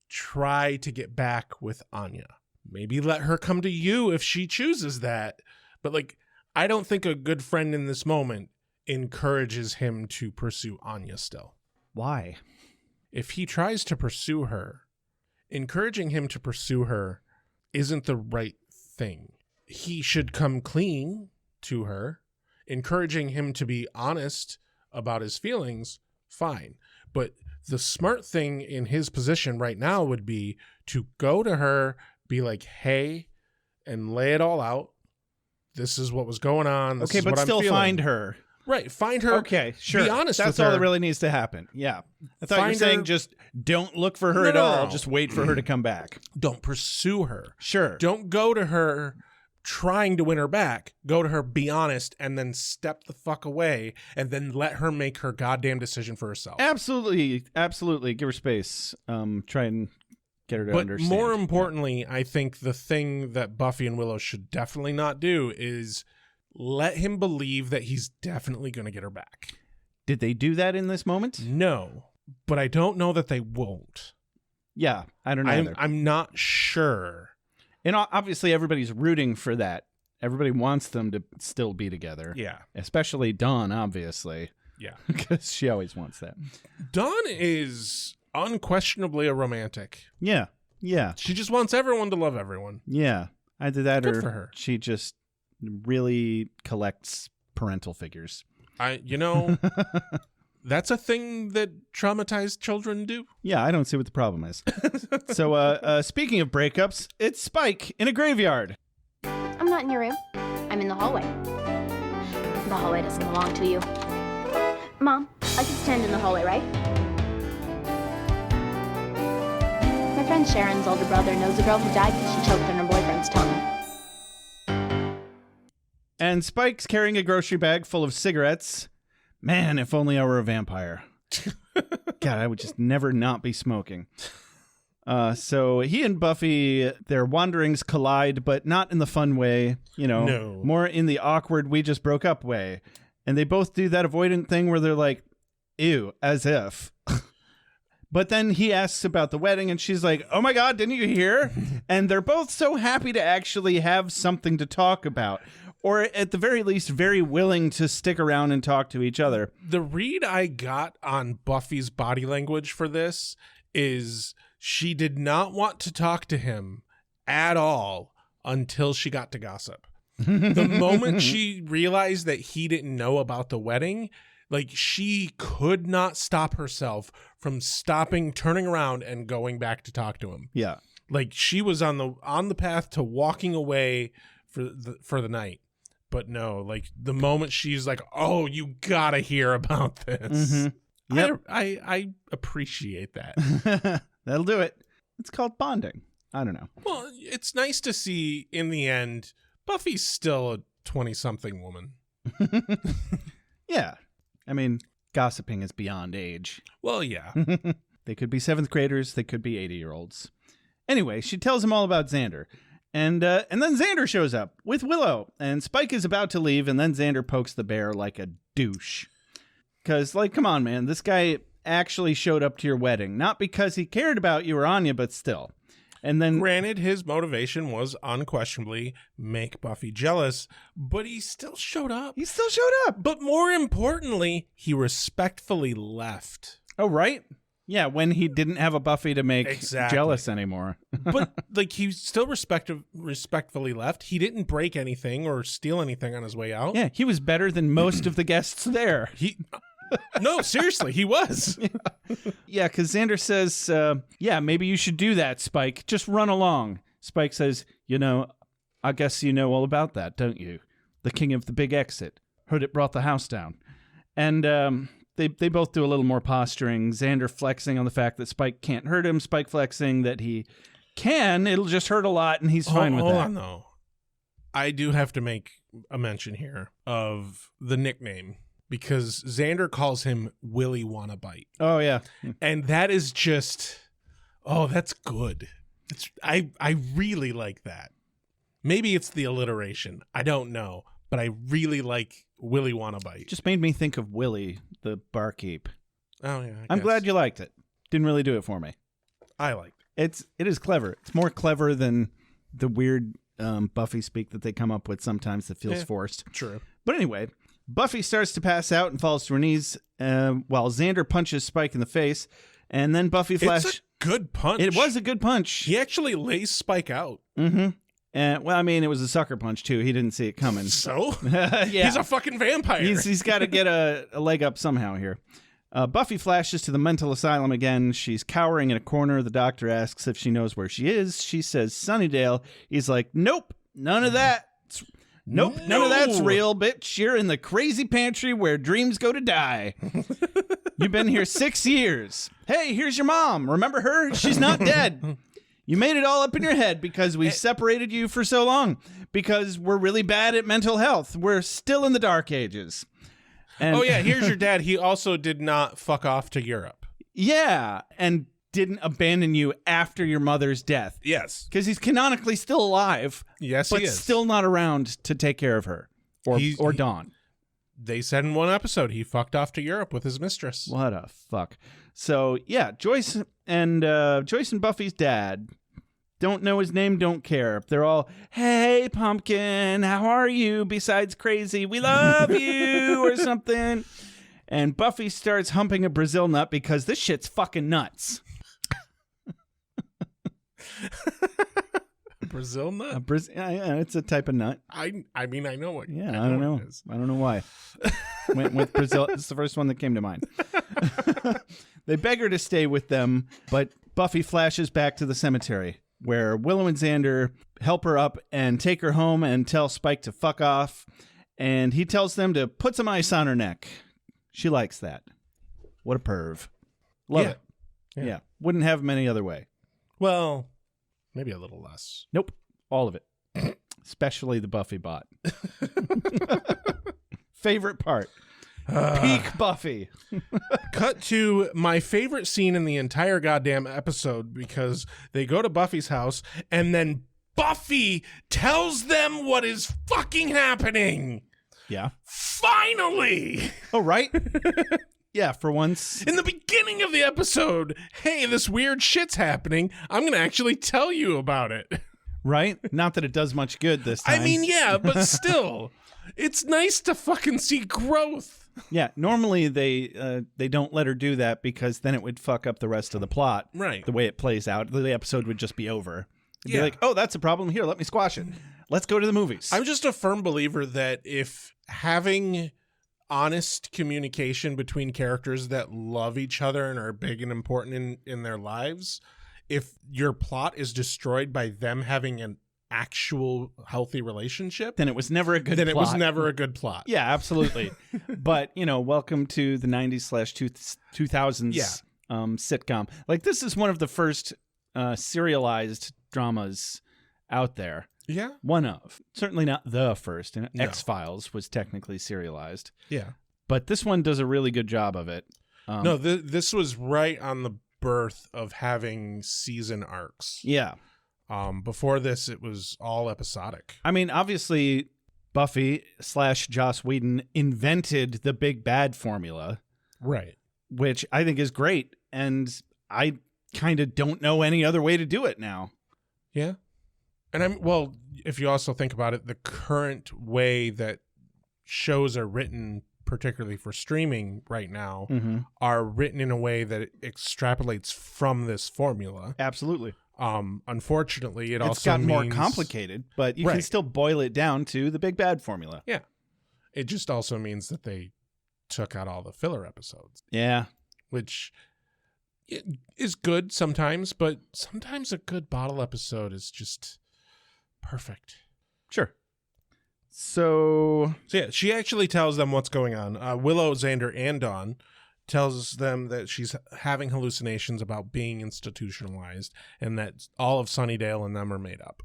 try to get back with Anya. Maybe let her come to you if she chooses that. But, like, I don't think a good friend in this moment encourages him to pursue Anya still. Why? If he tries to pursue her, encouraging him to pursue her isn't the right thing. He should come clean to her. Encouraging him to be honest about his feelings, fine. But the smart thing in his position right now would be to go to her, be like, hey, and lay it all out. This is what was going on. This is but what I'm still feeling. Find her. Right, find her. Okay, sure. Be honest That's with her. all that really needs to happen. Yeah. I thought you were saying just don't look for her at all. Just wait for her to come back. Don't pursue her. Sure. Don't go to her trying to win her back. Go to her, be honest, and then step the fuck away, and then let her make her goddamn decision for herself. Absolutely. Give her space. Try and get her to understand. But more importantly, I think the thing that Buffy and Willow should definitely not do is let him believe that he's definitely going to get her back. Did they do that in this moment? No, but I don't know that they won't. Yeah, I don't know either. I'm not sure. And obviously everybody's rooting for that. Everybody wants them to still be together. Yeah. Especially Dawn, obviously. Yeah. Because she always wants that. Dawn is unquestionably a romantic. Yeah. She just wants everyone to love everyone. Yeah. Either that Good or for her. She just really collects parental figures. That's a thing that traumatized children do. Yeah, I don't see what the problem is. So, speaking of breakups, it's Spike in a graveyard. I'm not in your room. I'm in the hallway. The hallway doesn't belong to you. Mom, I can stand in the hallway, right? My friend Sharon's older brother knows a girl who died because she choked on her boyfriend's tongue. And Spike's carrying a grocery bag full of cigarettes. Man, if only I were a vampire. God, I would just never not be smoking. So he and Buffy, their wanderings collide, but not in the fun way, No. More in the awkward, we just broke up way. And they both do that avoidant thing where they're like, ew, as if. But then he asks about the wedding, and she's like, oh my God, didn't you hear? And they're both so happy to actually have something to talk about. Or at the very least, very willing to stick around and talk to each other. The read I got on Buffy's body language for this is she did not want to talk to him at all until she got to gossip. The moment she realized that he didn't know about the wedding, like, she could not stop herself from turning around and going back to talk to him. Yeah. Like she was on the path to walking away for the night. But no, like the moment she's like, "Oh, you gotta hear about this." Mm-hmm. Yep. I appreciate that. That'll do it. It's called bonding. I don't know. Well, it's nice to see in the end, Buffy's still a 20-something woman. Yeah. I mean, gossiping is beyond age. Well, yeah. They could be 7th graders. They could be 80-year-olds. Anyway, she tells him all about Xander. And then Xander shows up with Willow. And Spike is about to leave. And then Xander pokes the bear like a douche. Because, like, come on, man. This guy actually showed up to your wedding. Not because he cared about you or Anya, but still. And then, granted, his motivation was unquestionably make Buffy jealous, but he still showed up. He still showed up. But more importantly, he respectfully left. Oh, right? Yeah, when he didn't have a Buffy to make Exactly. jealous anymore. But, like, he still respectfully left. He didn't break anything or steal anything on his way out. Yeah, he was better than most of the guests there. No, seriously, he was. Yeah, because Xander says, yeah, maybe you should do that, Spike. Just run along. Spike says, I guess you know all about that, don't you? The king of the big exit. Heard it brought the house down. And they both do a little more posturing. Xander flexing on the fact that Spike can't hurt him. Spike flexing that he can. It'll just hurt a lot, and he's fine with that. Hold on, though. I do have to make a mention here of the nickname. Because Xander calls him Willy Wanna Bite. Oh, yeah. And that is just, that's good. I really like that. Maybe it's the alliteration. I don't know. But I really like Willy Wanna Bite. Just made me think of Willie, the barkeep. Oh, yeah. I'm glad you liked it. Didn't really do it for me. I liked it. It is clever. It's more clever than the weird Buffy speak that they come up with sometimes that feels forced. True. But anyway, Buffy starts to pass out and falls to her knees while Xander punches Spike in the face. And then Buffy flashes. It's a good punch. It was a good punch. He actually lays Spike out. Mm-hmm. Well, I mean, it was a sucker punch, too. He didn't see it coming. So? Yeah. He's a fucking vampire. He's got to get a leg up somehow here. Buffy flashes to the mental asylum again. She's cowering in a corner. The doctor asks if she knows where she is. She says Sunnydale. He's like, nope, none of that. Nope, none of that's real, bitch. You're in the crazy pantry where dreams go to die. You've been here 6 years. Hey, here's your mom. Remember her? She's not dead. You made it all up in your head because we separated you for so long. Because we're really bad at mental health. We're still in the dark ages. And here's your dad. He also did not fuck off to Europe. Yeah, and didn't abandon you after your mother's death. Yes. Because he's canonically still alive. Yes, but he is. still not around to take care of her or Dawn. They said in one episode he fucked off to Europe with his mistress. What a fuck. So, yeah, Joyce and Buffy's dad don't know his name, don't care. They're all, hey, pumpkin, how are you? Besides crazy, we love you, or something. And Buffy starts humping a Brazil nut because this shit's fucking nuts. Brazil nut? Yeah, it's a type of nut. I mean, I know what. Yeah, I don't know. What it is. I don't know why. Went with Brazil. It's the first one that came to mind. They beg her to stay with them, but Buffy flashes back to the cemetery where Willow and Xander help her up and take her home and tell Spike to fuck off. And he tells them to put some ice on her neck. She likes that. What a perv. Love it. Yeah. Wouldn't have him any other way. Well, maybe a little less. Nope. All of it. Especially the Buffy bot. Favorite part. Peak Buffy. Cut to my favorite scene in the entire goddamn episode because they go to Buffy's house and then Buffy tells them what is fucking happening. Yeah. Finally! Oh, right? Yeah, for once. In the beginning of the episode, hey, this weird shit's happening. I'm going to actually tell you about it. Right? Not that it does much good this time. I mean, yeah, but still. It's nice to fucking see growth. Yeah, normally they don't let her do that because then it would fuck up the rest of the plot. Right. The way it plays out. The episode would just be over. It'd be like, oh, that's a problem. Here, let me squash it. Let's go to the movies. I'm just a firm believer that if having honest communication between characters that love each other and are big and important in their lives if your plot is destroyed by them having an actual healthy relationship, Then it was never a good plot. it was never a good plot. Yeah, absolutely. But, welcome to the 90s/2000s sitcom. Like, this is one of the first serialized dramas out there. Yeah. One of. Certainly not the first. And No. X-Files was technically serialized. Yeah. But this one does a really good job of it. No, this was right on the birth of having season arcs. Yeah. Before this, it was all episodic. I mean, obviously, Buffy / Joss Whedon invented the big bad formula, Right. which I think is great. And I kind of don't know any other way to do it now. Yeah. And if you also think about it, the current way that shows are written, particularly for streaming right now, are written in a way that it extrapolates from this formula. Absolutely. Unfortunately, it's also gotten more complicated, but you can Right. still boil it down to the big bad formula. Yeah. It just also means that they took out all the filler episodes, Yeah. which is good sometimes, but sometimes a good bottle episode is just perfect. Sure. So yeah, she actually tells them what's going on. Willow, Xander, and Dawn tells them that she's having hallucinations about being institutionalized and that all of Sunnydale and them are made up.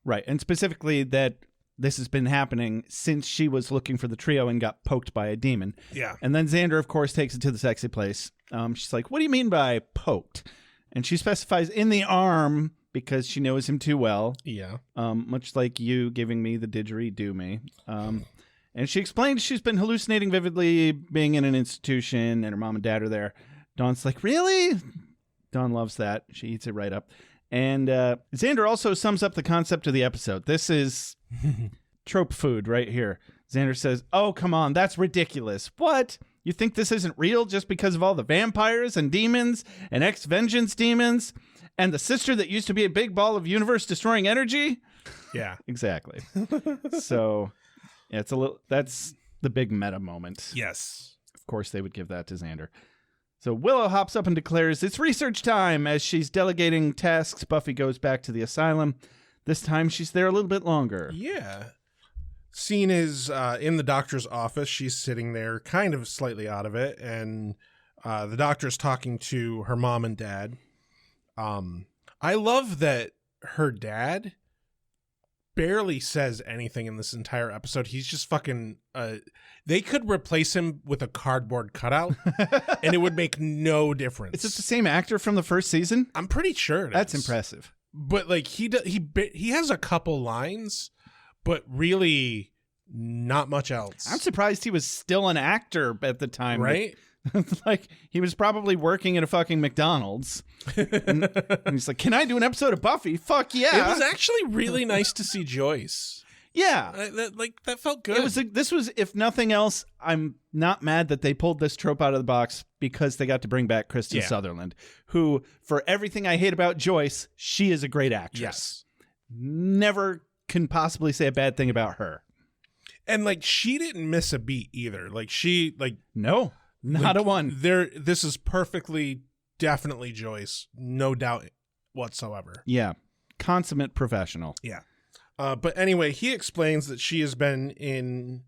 right. And specifically that this has been happening since she was looking for the trio and got poked by a demon. Yeah. And then Xander, of course, takes it to the sexy place. She's like, what do you mean by poked? And she specifies in the arm because she knows him too well. Yeah. Much like you giving me the didgeridoo me. And she explains she's been hallucinating vividly being in an institution and her mom and dad are there. Dawn's like, really? Dawn loves that. She eats it right up. And Xander also sums up the concept of the episode. This is trope food right here. Xander says, oh, come on, that's ridiculous. What? You think this isn't real just because of all the vampires and demons and ex-vengeance demons and the sister that used to be a big ball of universe-destroying energy? Yeah. Exactly. So, yeah, that's the big meta moment. Yes. Of course, they would give that to Xander. So Willow hops up and declares it's research time. As she's delegating tasks, Buffy goes back to the asylum. This time, she's there a little bit longer. Yeah. Scene is in the doctor's office. She's sitting there kind of slightly out of it, and the doctor's talking to her mom and dad. I love that her dad barely says anything in this entire episode. He's just fucking... they could replace him with a cardboard cutout, and it would make no difference. Is it the same actor from the first season? I'm pretty sure That's is. impressive. But like he has a couple lines, but really not much else. I'm surprised he was still an actor at the time. Right? Like, he was probably working at a fucking McDonald's. And he's like, can I do an episode of Buffy? Fuck yeah. It was actually really nice to see Joyce. Yeah. That felt good. This was, if nothing else, I'm not mad that they pulled this trope out of the box because they got to bring back Kristen Sutherland, who, for everything I hate about Joyce, she is a great actress. Yes. Never can possibly say a bad thing about her. And like, she didn't miss a beat either. Like, no, not a one. This is perfectly, definitely Joyce. No doubt whatsoever. Yeah. Consummate professional. Yeah. But anyway, he explains that she has been in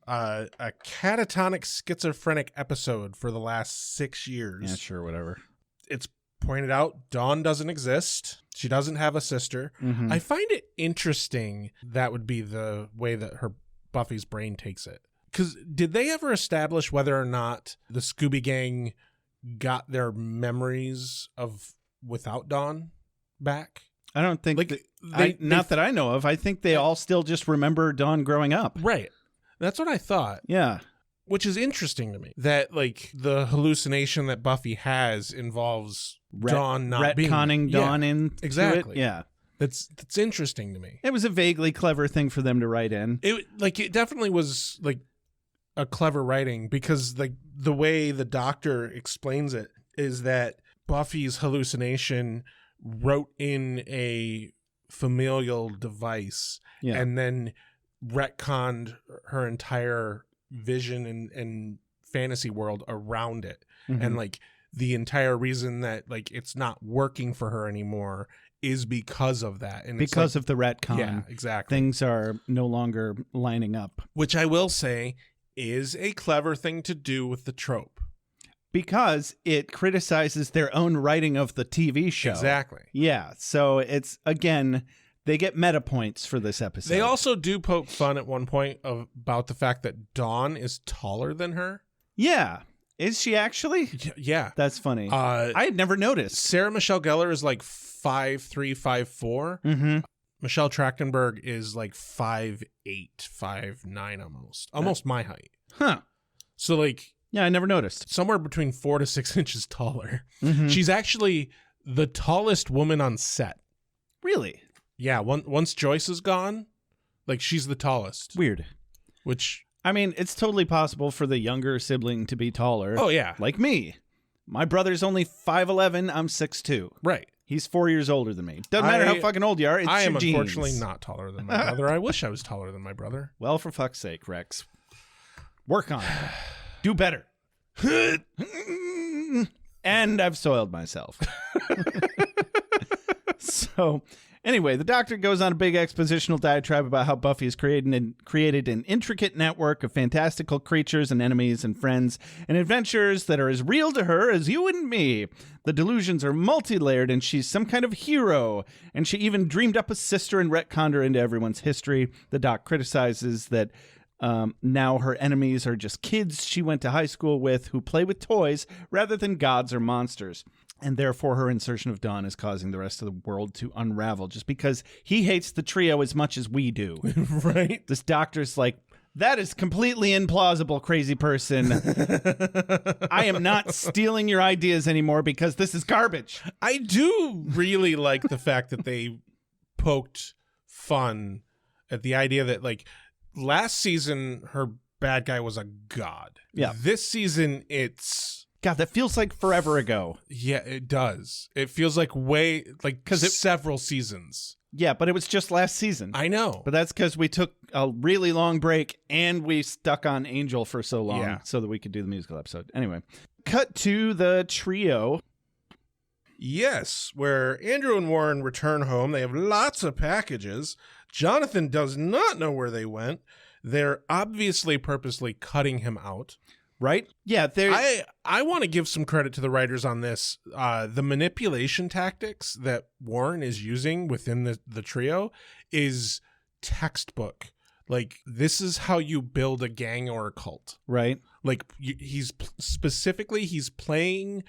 a catatonic schizophrenic episode for the last 6 years. Yeah, sure, whatever. It's pointed out Dawn doesn't exist. She doesn't have a sister. Mm-hmm. I find it interesting that would be the way that Buffy's brain takes it. Because did they ever establish whether or not the Scooby Gang got their memories of without Dawn back? I don't think Like, not that I know of. I think they all still just remember Dawn growing up. Right. That's what I thought. Yeah. Which is interesting to me. That, like, the hallucination that Buffy has involves Dawn not being... retconning Dawn in. Exactly. Yeah. That's interesting to me. It was a vaguely clever thing for them to write in. It definitely was, like, a clever writing because, like, the way the doctor explains it is that Buffy's hallucination wrote in a familial device and then retconned her entire vision and fantasy world around it. Mm-hmm. And like the entire reason that like it's not working for her anymore is because of that. And because of the retcon. Yeah, exactly. Things are no longer lining up. Which I will say is a clever thing to do with the trope. Because it criticizes their own writing of the TV show. Exactly. Yeah. So it's, again, they get meta points for this episode. They also do poke fun at one point about the fact that Dawn is taller than her. Yeah. Is she actually? Yeah. That's funny. I had never noticed. Sarah Michelle Gellar is like 5'3", 5'4". Mm-hmm. Michelle Trachtenberg is like 5'8", 5'9", almost my height. Huh. So like, yeah, I never noticed. Somewhere between 4 to 6 inches taller. Mm-hmm. She's actually the tallest woman on set. Really? Yeah. Once Joyce is gone, like she's the tallest. Weird. Which, I mean, it's totally possible for the younger sibling to be taller. oh yeah, like me. My brother's only 5'11". I'm 6'2". right. He's 4 years older than me. Doesn't matter how fucking old you are. It's I am your genes. unfortunately not taller than my brother. I wish I was taller than my brother. Well, for fuck's sake, Rex. Work on it. Do better. And I've soiled myself. So, anyway, the Doctor goes on a big expositional diatribe about how Buffy has created an intricate network of fantastical creatures and enemies and friends and adventures that are as real to her as you and me. The delusions are multi-layered, and she's some kind of hero. And she even dreamed up a sister and retconned her into everyone's history. The Doc criticizes that now her enemies are just kids she went to high school with who play with toys rather than gods or monsters. And therefore her insertion of Dawn is causing the rest of the world to unravel just because he hates the trio as much as we do. Right? This Doctor's like, that is completely implausible, crazy person. I am not stealing your ideas anymore because this is garbage. I do really like the fact that they poked fun at the idea that like last season her bad guy was a god. Yeah. This season it's God, that feels like forever ago. yeah, it does. It feels like way like several seasons. Yeah, but it was just last season. I know. But that's because we took a really long break and we stuck on Angel for so long so that we could do the musical episode. Anyway, cut to the trio. Yes, where Andrew and Warren return home. They have lots of packages. Jonathan does not know where they went. They're obviously purposely cutting him out. Right? Yeah. I want to give some credit to the writers on this. The manipulation tactics that Warren is using within the trio is textbook. Like, this is how you build a gang or a cult. Right. Like, he's playing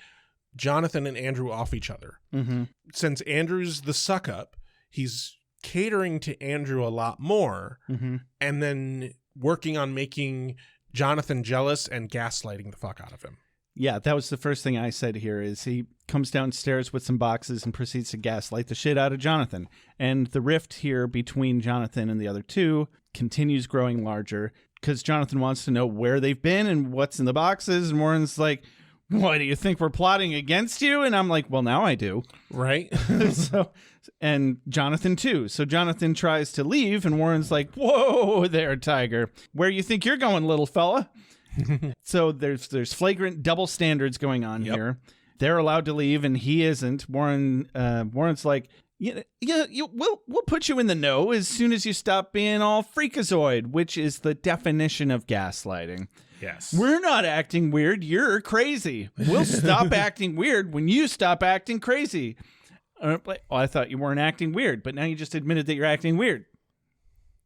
Jonathan and Andrew off each other. Mm-hmm. Since Andrew's the suck up, he's catering to Andrew a lot more and then working on making Jonathan jealous and gaslighting the fuck out of him. Yeah, that was the first thing I said here is he comes downstairs with some boxes and proceeds to gaslight the shit out of Jonathan. And the rift here between Jonathan and the other two continues growing larger because Jonathan wants to know where they've been and what's in the boxes. And Warren's like, what, do you think we're plotting against you? And I'm like, well, now I do. Right. And Jonathan too. So Jonathan tries to leave and Warren's like, whoa there, Tiger. Where you think you're going, little fella? So there's flagrant double standards going on here. They're allowed to leave and he isn't. Warren's like, we'll put you in the know as soon as you stop being all freakazoid, which is the definition of gaslighting. Yes. We're not acting weird. You're crazy. We'll stop acting weird when you stop acting crazy. I thought you weren't acting weird, but now you just admitted that you're acting weird.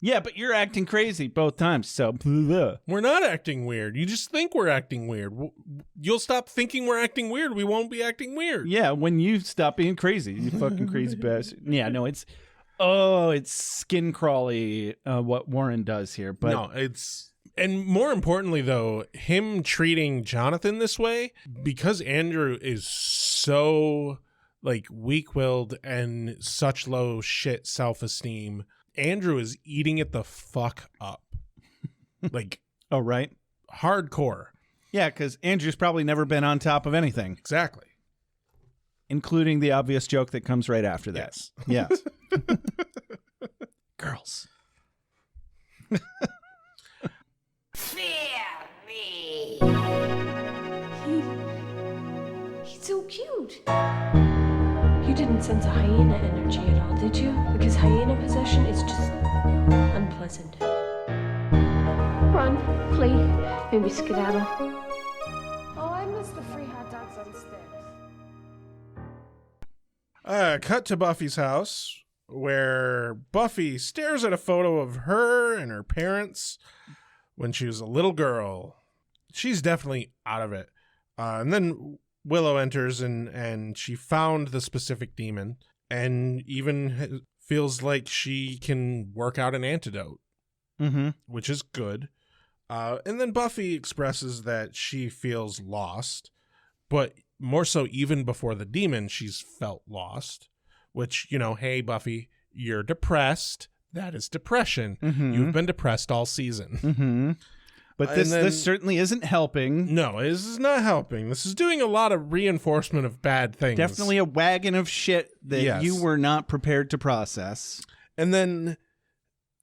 Yeah, but you're acting crazy both times, so... We're not acting weird. You just think we're acting weird. You'll stop thinking we're acting weird. We won't be acting weird. Yeah, when you stop being crazy, you fucking crazy bastard. Yeah, no, it's skin crawly what Warren does here. But no, it's... And more importantly, though, him treating Jonathan this way, because Andrew is so, like, weak-willed and such low shit self-esteem... Andrew is eating it the fuck up. Like, oh, right. Hardcore. Yeah, because Andrew's probably never been on top of anything. Exactly. Including the obvious joke that comes right after that. Yes. Yeah. Girls. Fear me. He's didn't sense a hyena energy at all, did you? Because hyena possession is just unpleasant. Run, flee, maybe skedaddle. Oh, I miss the free hot dogs on sticks. Cut to Buffy's house, where Buffy stares at a photo of her and her parents when she was a little girl. She's definitely out of it. And then Willow enters and she found the specific demon and even feels like she can work out an antidote, which is good. And then Buffy expresses that she feels lost, but more so even before the demon, she's felt lost, which, you know, hey, Buffy, you're depressed. That is depression. You've been depressed all season. But this certainly isn't helping. No, this is not helping. This is doing a lot of reinforcement of bad things. Definitely a wagon of shit that you were not prepared to process. And then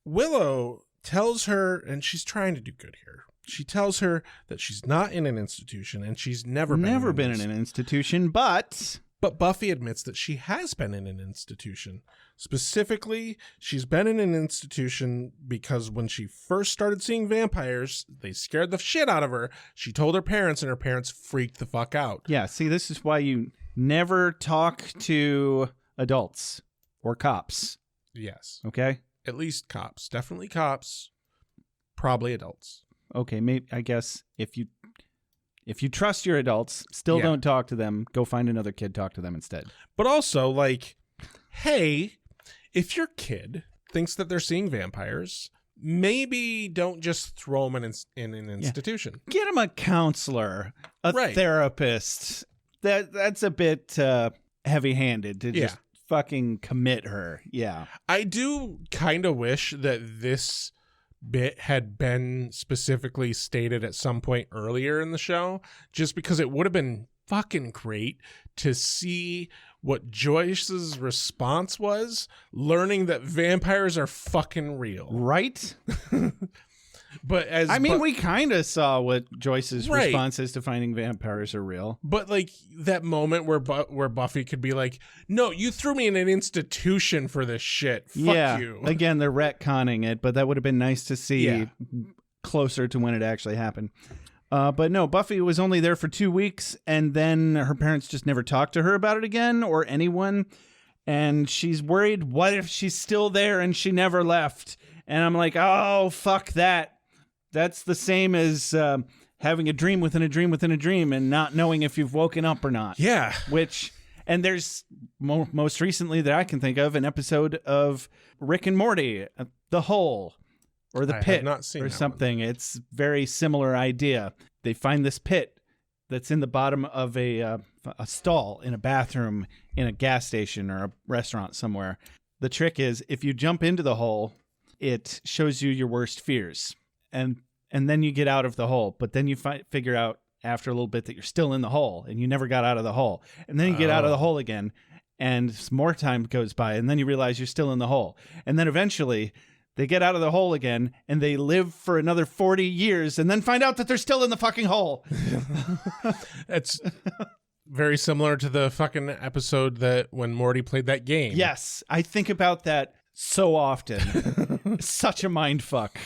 Willow tells her, and she's trying to do good here, she tells her that she's not in an institution and she's never been in an institution, but Buffy admits that she has been in an institution. Specifically, she's been in an institution because when she first started seeing vampires, they scared the shit out of her. She told her parents, and her parents freaked the fuck out. Yeah, see, this is why you never talk to adults or cops. Yes. Okay? At least cops. Definitely cops. Probably adults. Okay, maybe I guess if you trust your adults, still don't talk to them. Go find another kid, talk to them instead. But also, like, hey, if your kid thinks that they're seeing vampires, maybe don't just throw them in an institution. Get them a counselor, a therapist. That's a bit heavy-handed to just fucking commit her. Yeah. I do kind of wish that this bit had been specifically stated at some point earlier in the show, just because it would have been fucking great to see what Joyce's response was, learning that vampires are fucking real. Right? But we kind of saw what Joyce's response is to finding vampires are real. But like that moment where Buffy could be like, "No, you threw me in an institution for this shit. Fuck you." Again, they're retconning it, but that would have been nice to see closer to when it actually happened. But no, Buffy was only there for 2 weeks, and then her parents just never talked to her about it again, or anyone. And she's worried, what if she's still there and she never left? And I'm like, oh, fuck that. That's the same as having a dream within a dream within a dream and not knowing if you've woken up or not. Yeah. And there's most recently that I can think of an episode of Rick and Morty, The Hole. Or the pit, not seen or something. One. It's very similar idea. They find this pit that's in the bottom of a stall in a bathroom in a gas station or a restaurant somewhere. The trick is if you jump into the hole, it shows you your worst fears, and then you get out of the hole. But then you figure out after a little bit that you're still in the hole and you never got out of the hole, and then you get out of the hole again, and more time goes by, and then you realize you're still in the hole, and then eventually they get out of the hole again, and they live for another 40 years, and then find out that they're still in the fucking hole. It's very similar to the fucking episode that when Morty played that game. Yes, I think about that so often. Such a mind fuck.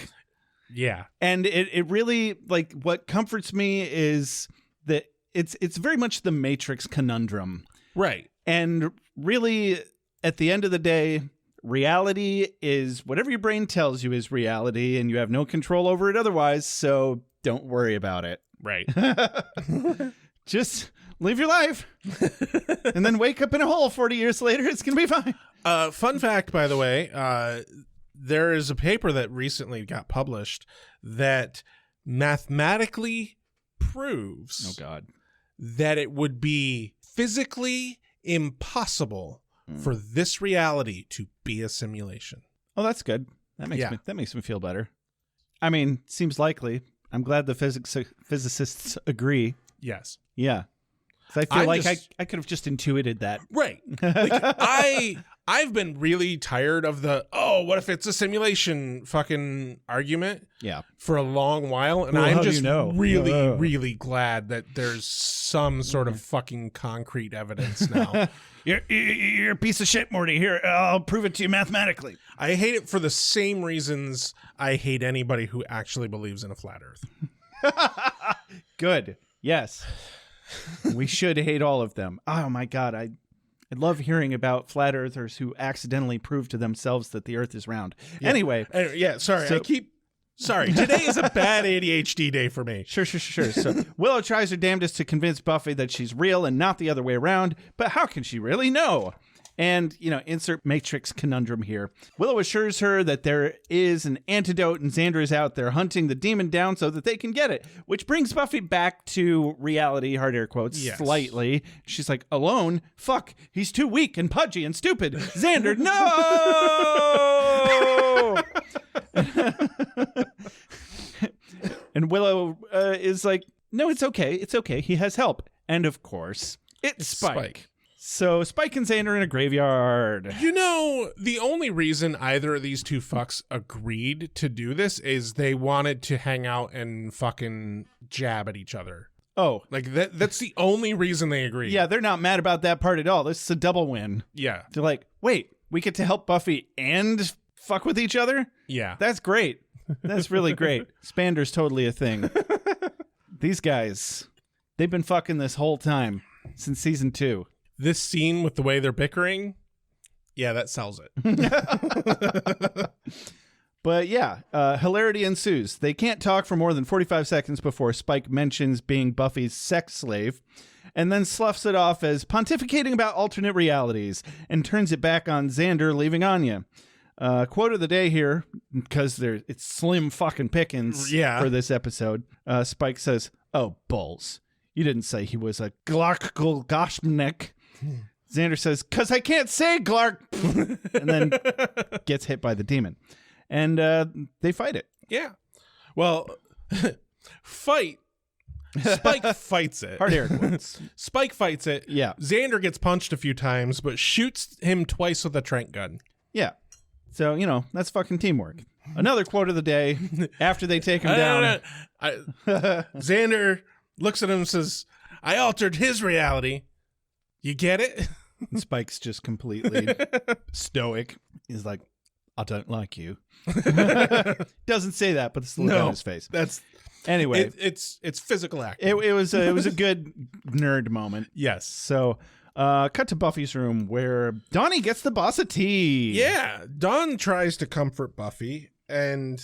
Yeah. And it really, like, what comforts me is that it's very much the Matrix conundrum. Right. And really, at the end of the day, reality is whatever your brain tells you is reality, and you have no control over it otherwise, so don't worry about it. Right. Just live your life and then wake up in a hole 40 years later. It's going to be fine. Fun fact, by the way, there is a paper that recently got published that mathematically proves that it would be physically impossible for this reality to be a simulation. Oh, that's good. That makes me feel better. I mean, seems likely. I'm glad the physicists agree. Yes. Yeah. 'Cause I feel like I could have just intuited that. Right. Like, I've been really tired of the, what if it's a simulation fucking argument for a long while. And I'm just really glad that there's some sort of fucking concrete evidence now. You're a piece of shit, Morty. Here, I'll prove it to you mathematically. I hate it for the same reasons I hate anybody who actually believes in a flat earth. Good. Yes. We should hate all of them. Oh my God. I love hearing about flat earthers who accidentally prove to themselves that the earth is round. Yeah. Anyway. Sorry. Today is a bad ADHD day for me. Sure. So Willow tries her damnedest to convince Buffy that she's real and not the other way around, but how can she really know? And, insert Matrix conundrum here. Willow assures her that there is an antidote and Xander is out there hunting the demon down so that they can get it, which brings Buffy back to reality, hard air quotes, slightly. She's like, alone? Fuck, he's too weak and pudgy and stupid. Xander, no! And Willow is like, no, it's okay. It's okay. He has help. And of course, it's Spike. So Spike and Xander in a graveyard. The only reason either of these two fucks agreed to do this is they wanted to hang out and fucking jab at each other. Oh. Like, that's the only reason they agreed. Yeah, they're not mad about that part at all. This is a double win. Yeah. They're like, wait, we get to help Buffy and fuck with each other? Yeah. That's great. That's really great. Spander's totally a thing. These guys, they've been fucking this whole time since season 2. This scene with the way they're bickering, that sells it. But hilarity ensues. They can't talk for more than 45 seconds before Spike mentions being Buffy's sex slave, and then sloughs it off as pontificating about alternate realities, and turns it back on Xander leaving Anya. Quote of the day here, because it's slim fucking pickings for this episode. Spike says, "Oh, balls. You didn't say he was a Glark-Golgoshmnek." Xander says, "'Cause I can't say Glark," and then gets hit by the demon. And they fight it. Yeah. Well, Spike fights it. Hard air quotes. Spike fights it. Yeah. Xander gets punched a few times, but shoots him twice with a tranq gun. Yeah. So, that's fucking teamwork. Another quote of the day after they take him down. Xander looks at him and says, "I altered his reality. You get it?" And Spike's just completely stoic. He's like, "I don't like you." Doesn't say that, but it's the look on his face. Anyway. It's physical acting. It was a good nerd moment. Yes. So cut to Buffy's room where Donnie gets the boss of tea. Yeah. Dawn tries to comfort Buffy. And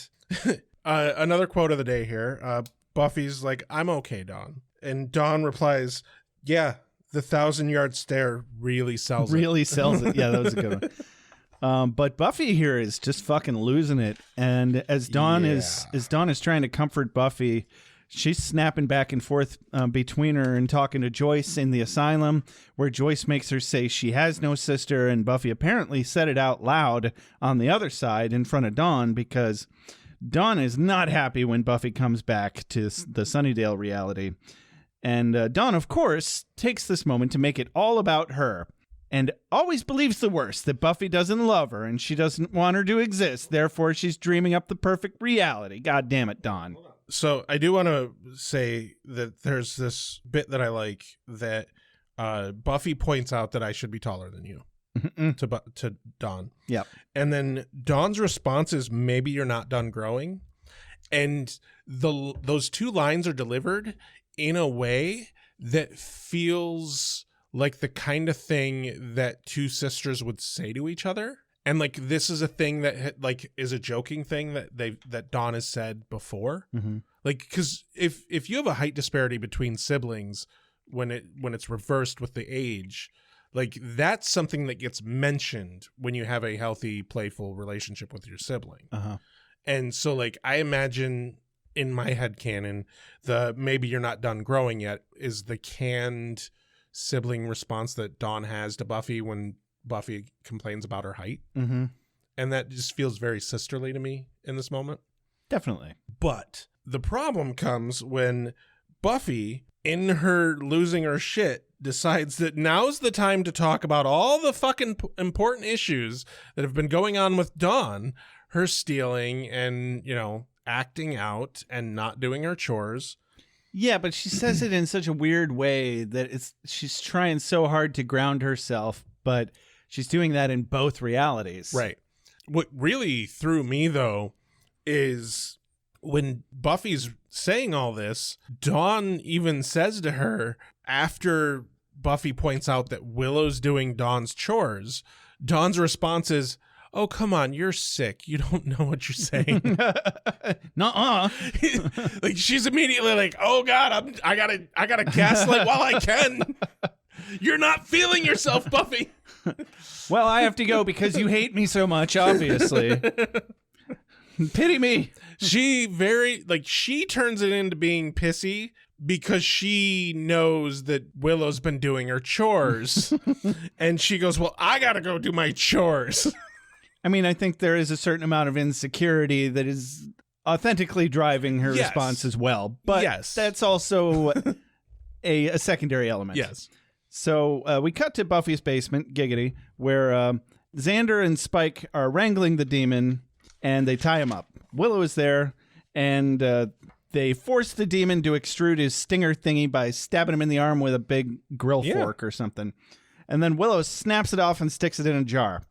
another quote of the day here. Buffy's like, "I'm okay, Dawn." And Dawn replies, "Yeah, the 1,000-yard stare really sells it." Really sells it. Yeah, that was a good one. But Buffy here is just fucking losing it. And as Dawn is trying to comfort Buffy, she's snapping back and forth between her and talking to Joyce in the asylum, where Joyce makes her say she has no sister, and Buffy apparently said it out loud on the other side in front of Dawn, because Dawn is not happy when Buffy comes back to the Sunnydale reality. And Dawn, of course, takes this moment to make it all about her, and always believes the worst, that Buffy doesn't love her and she doesn't want her to exist. Therefore, she's dreaming up the perfect reality. God damn it, Dawn. So I do want to say that there's this bit that I like that Buffy points out that I should be taller than you to Dawn. Yeah. And then Dawn's response is, "Maybe you're not done growing." And those two lines are delivered in a way that feels like the kind of thing that two sisters would say to each other. And like, this is a thing that like is a joking thing that Dawn has said before. Mm-hmm. Like, because if you have a height disparity between siblings when it's reversed with the age, like that's something that gets mentioned when you have a healthy, playful relationship with your sibling. Uh-huh. And so like, I imagine in my headcanon, the "maybe you're not done growing yet" is the canned sibling response that Dawn has to Buffy when Buffy complains about her height. Mm-hmm. And that just feels very sisterly to me in this moment. Definitely. But the problem comes when Buffy, in her losing her shit, decides that now's the time to talk about all the fucking important issues that have been going on with Dawn, her stealing and, acting out and not doing her chores. Yeah, but she says it in such a weird way that she's trying so hard to ground herself, but she's doing that in both realities. Right. What really threw me, though, is when Buffy's saying all this, Dawn even says to her, after Buffy points out that Willow's doing Dawn's chores, Dawn's response is, "Oh, come on, you're sick. You don't know what you're saying." Nuh-uh. Like, she's immediately like, "Oh God, I gotta gaslight while I can." You're not feeling yourself, Buffy. Well, I have to go because you hate me so much, obviously. Pity me. She turns it into being pissy because she knows that Willow's been doing her chores. And she goes, "Well, I gotta go do my chores." I mean, I think there is a certain amount of insecurity that is authentically driving her response as well. But that's also a secondary element. Yes. So we cut to Buffy's basement, giggity, where Xander and Spike are wrangling the demon, and they tie him up. Willow is there, and they force the demon to extrude his stinger thingy by stabbing him in the arm with a big grill fork or something. And then Willow snaps it off and sticks it in a jar.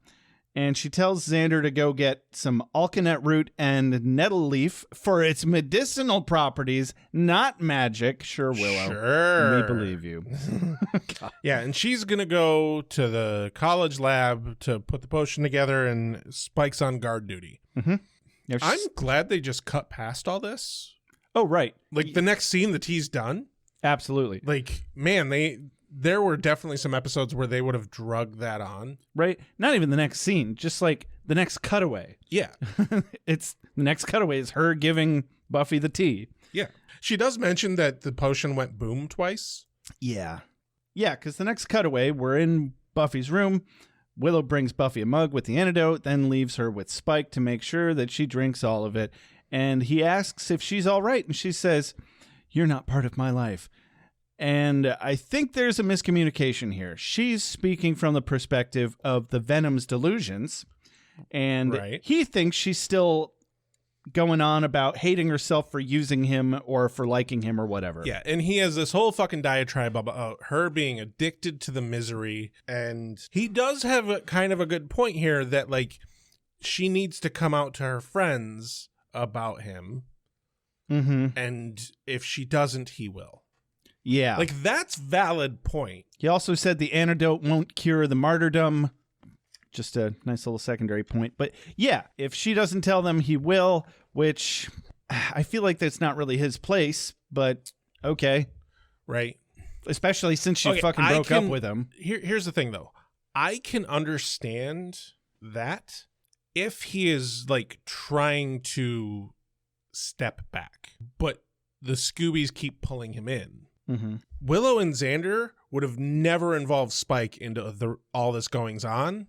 And she tells Xander to go get some alkanet root and nettle leaf for its medicinal properties, not magic. Sure, Willow. Sure. We believe you. Yeah, and she's going to go to the college lab to put the potion together, and Spike's on guard duty. Mm-hmm. I'm glad they just cut past all this. Oh, right. Like, the next scene, the tea's done. Absolutely. Like, man, there were definitely some episodes where they would have drugged that on. Right? Not even the next scene, just like the next cutaway. Yeah. It's the next cutaway is her giving Buffy the tea. Yeah. She does mention that the potion went boom twice. Yeah. Yeah, because the next cutaway, we're in Buffy's room. Willow brings Buffy a mug with the antidote, then leaves her with Spike to make sure that she drinks all of it. And he asks if she's all right, and she says, "You're not part of my life." And I think there's a miscommunication here. She's speaking from the perspective of the Venom's delusions, and he thinks she's still going on about hating herself for using him or for liking him or whatever. Yeah, and he has this whole fucking diatribe about her being addicted to the misery, and he does have a kind of a good point here that, like, she needs to come out to her friends about him, and if she doesn't, he will. Yeah. Like, that's valid point. He also said the antidote won't cure the martyrdom. Just a nice little secondary point. But yeah, if she doesn't tell them, he will, which I feel like that's not really his place, but okay. Right. Especially since she fucking broke up with him. Here's the thing, though. I can understand that if he is, like, trying to step back, but the Scoobies keep pulling him in. Mm-hmm. Willow and Xander would have never involved Spike into all this goings on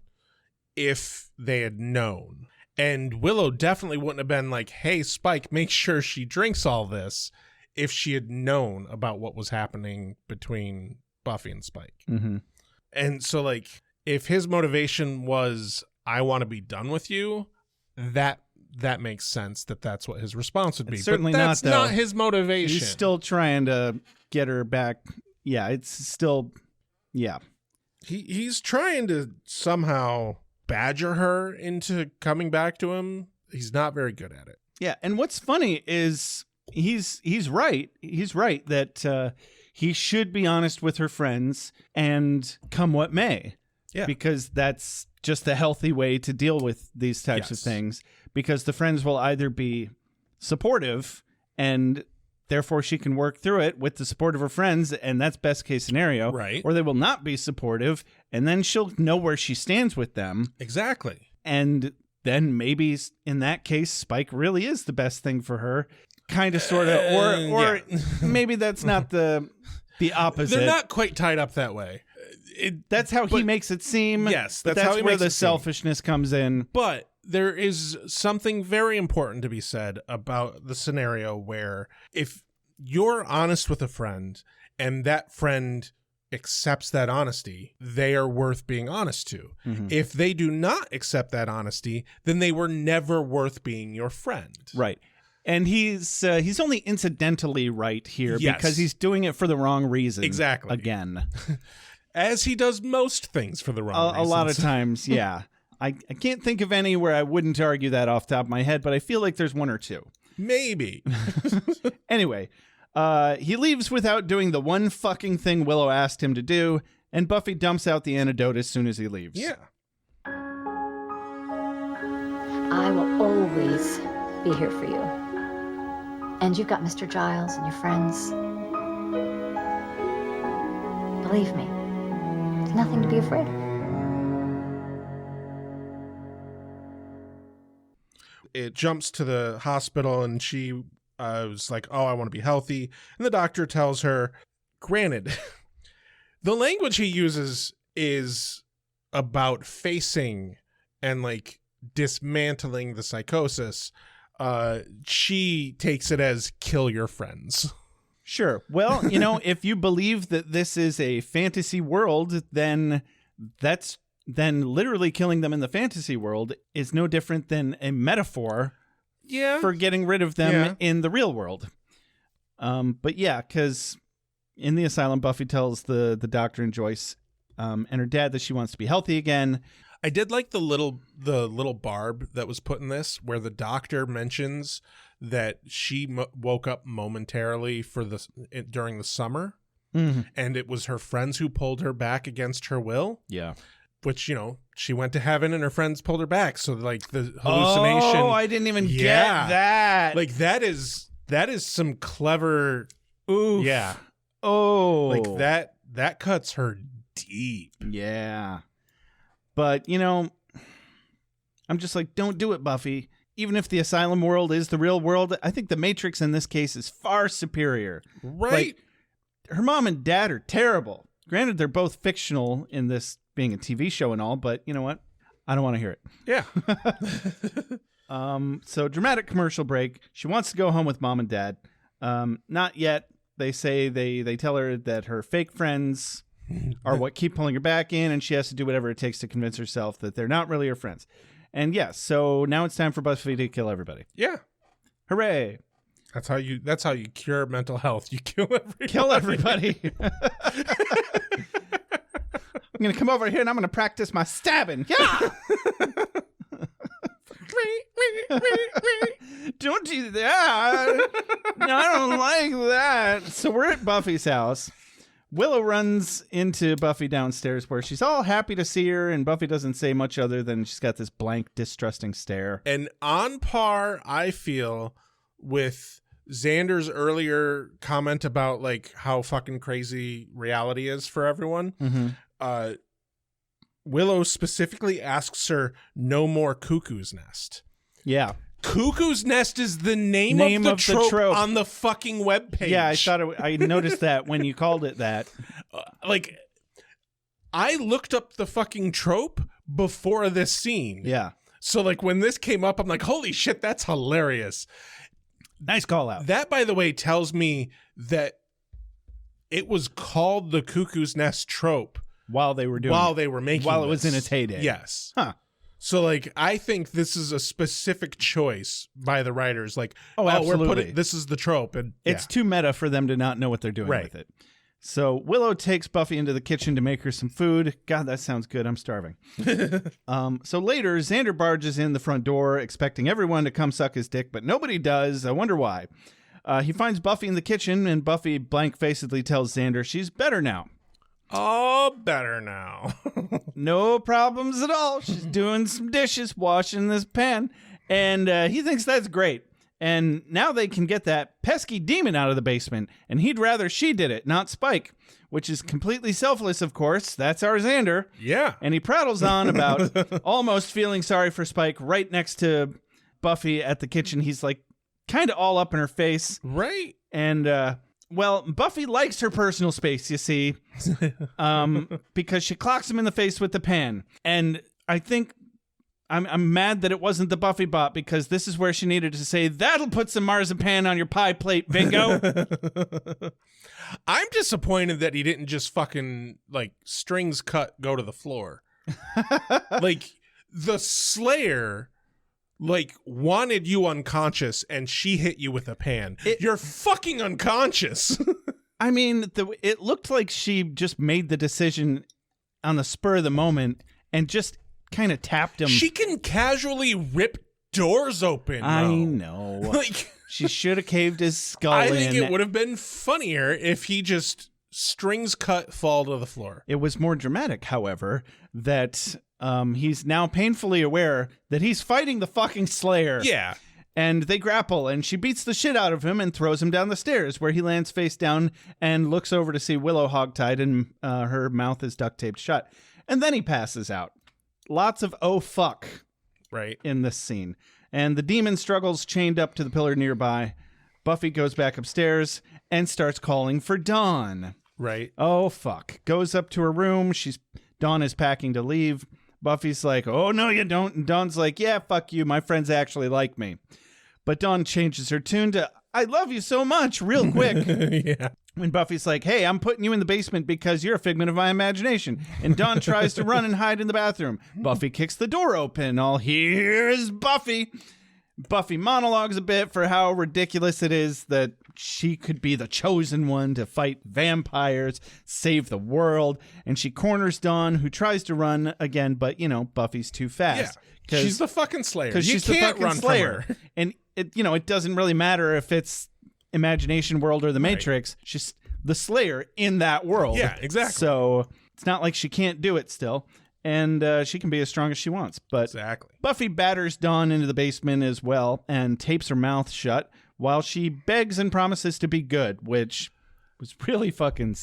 if they had known. And Willow definitely wouldn't have been like, "Hey, Spike, make sure she drinks all this," if she had known about what was happening between Buffy and Spike. Mm-hmm. And so, like, if his motivation was, "I want to be done with you," that makes sense that's what his response would be. It's certainly but that's not not his motivation. He's still trying to get her back. Yeah, it's still, yeah. He's trying to somehow badger her into coming back to him. He's not very good at it. Yeah, and what's funny is he's right. He's right that he should be honest with her friends and come what may. Yeah. Because that's just the healthy way to deal with these types of things. Because the friends will either be supportive and therefore she can work through it with the support of her friends, and that's best case scenario. Right. Or they will not be supportive, and then she'll know where she stands with them. Exactly. And then maybe in that case, Spike really is the best thing for her. Kind of, sort of. Or maybe that's not the opposite. They're not quite tied up that way. That's how he makes it seem. Yes, that's how he where makes the it seem. selfishness comes in. But there is something very important to be said about the scenario where if you're honest with a friend and that friend accepts that honesty, they are worth being honest to. If they do not accept that honesty, then they were never worth being your friend. Right. And he's only incidentally right here Yes. because he's doing it for the wrong reason. Exactly. Again. As he does most things for the wrong A reasons. lot of times, yeah. I can't think of any where I wouldn't argue that off the top of my head, but I feel like there's one or two. Maybe. Anyway, he leaves without doing the one fucking thing Willow asked him to do, and Buffy dumps out the antidote as soon as he leaves. Yeah. I will always be here for you. And you've got Mr. Giles and your friends. Believe me, there's nothing to be afraid of. It jumps to the hospital and she was like, oh, I want to be healthy. And the doctor tells her, granted, the language he uses is about facing and like dismantling the psychosis. She takes it as kill your friends. Sure. Well, if you believe that this is a fantasy world, then literally killing them in the fantasy world is no different than a metaphor for getting rid of them in the real world. But yeah, because in the asylum, Buffy tells the doctor and Joyce and her dad that she wants to be healthy again. I did like the little barb that was put in this, where the doctor mentions that she woke up momentarily during the summer, and it was her friends who pulled her back against her will. Yeah, which she went to heaven and her friends pulled her back. So like the hallucination. Oh, I didn't even get that. Like that is some clever. Oof. Yeah. Oh, like that cuts her deep. Yeah. But, I'm just like, don't do it, Buffy. Even if the asylum world is the real world, I think the Matrix in this case is far superior. Right. Like, her mom and dad are terrible. Granted, they're both fictional in this being a TV show and all, but you know what? I don't want to hear it. Yeah. So dramatic commercial break. She wants to go home with mom and dad. Not yet. They say they tell her that her fake friends are what keep pulling her back in, and she has to do whatever it takes to convince herself that they're not really her friends. And yes, so now it's time for Buffy to kill everybody. Yeah. Hooray. That's how you cure mental health. You kill everybody. Kill everybody. I'm going to come over here and I'm going to practice my stabbing. Yeah. Don't do that. No, I don't like that. So we're at Buffy's house. Willow runs into Buffy downstairs where she's all happy to see her, and Buffy doesn't say much other than she's got this blank, distrusting stare. And on par, I feel, with Xander's earlier comment about like how fucking crazy reality is for everyone. Mm-hmm. Willow specifically asks her, no more Cuckoo's Nest. Yeah. Cuckoo's Nest is the name of the trope on the fucking webpage. Yeah, I noticed that when you called it that. I looked up the fucking trope before this scene. Yeah. So like when this came up, I'm like, holy shit, that's hilarious. Nice call out. That, by the way, tells me that it was called the Cuckoo's Nest trope while they were making it was in its heyday. Yes. Huh. So, like, I think this is a specific choice by the writers. Like, absolutely. this is the trope. And it's too meta for them to not know what they're doing with it. So Willow takes Buffy into the kitchen to make her some food. God, that sounds good. I'm starving. So later, Xander barges in the front door, expecting everyone to come suck his dick, but nobody does. I wonder why. He finds Buffy in the kitchen, and Buffy blank-facedly tells Xander she's better now. Oh, better now. No problems at all. She's doing some dishes, washing this pan, and he thinks that's great. And now they can get that pesky demon out of the basement, and he'd rather she did it, not Spike, which is completely selfless, of course. That's our Xander. Yeah. And he prattles on about almost feeling sorry for Spike right next to Buffy at the kitchen. He's like kind of all up in her face. Right. And, well, Buffy likes her personal space, you see, because she clocks him in the face with the pan. And I think I'm mad that it wasn't the Buffy bot, because this is where she needed to say, that'll put some marzipan on your pie plate, bingo. I'm disappointed that he didn't just fucking, like, strings cut, go to the floor. Like, the Slayer, like, wanted you unconscious, and she hit you with a pan. You're fucking unconscious. I mean, it looked like she just made the decision on the spur of the moment and just kind of tapped him. She can casually rip doors open. I know. Like, she should have caved his skull in. I think it would have been funnier if he just strings cut, fall to the floor. It was more dramatic, however, that he's now painfully aware that he's fighting the fucking Slayer. Yeah. And they grapple, and she beats the shit out of him and throws him down the stairs, where he lands face down and looks over to see Willow hogtied, and her mouth is duct taped shut. And then he passes out. Lots of oh fuck in this scene. And the demon struggles chained up to the pillar nearby. Buffy goes back upstairs and starts calling for Dawn. Right. Oh fuck. Goes up to her room. Dawn is packing to leave. Buffy's like, oh no you don't. And Dawn's like, yeah, fuck you. My friends actually like me. But Dawn changes her tune to, I love you so much, real quick. Yeah. When Buffy's like, hey, I'm putting you in the basement because you're a figment of my imagination. And Dawn tries to run and hide in the bathroom. Buffy kicks the door open. All here's Buffy. Buffy monologues a bit for how ridiculous it is that she could be the chosen one to fight vampires, save the world. And she corners Dawn, who tries to run again, but, you know, Buffy's too fast. Yeah, she's the fucking Slayer. Because she's can't the fucking run Slayer. from her. And, it doesn't really matter if it's Imagination World or the Matrix. She's the Slayer in that world. Yeah, exactly. So it's not like she can't do it still. And she can be as strong as she wants. But exactly. Buffy batters Dawn into the basement as well and tapes her mouth shut while she begs and promises to be good, which was really fucking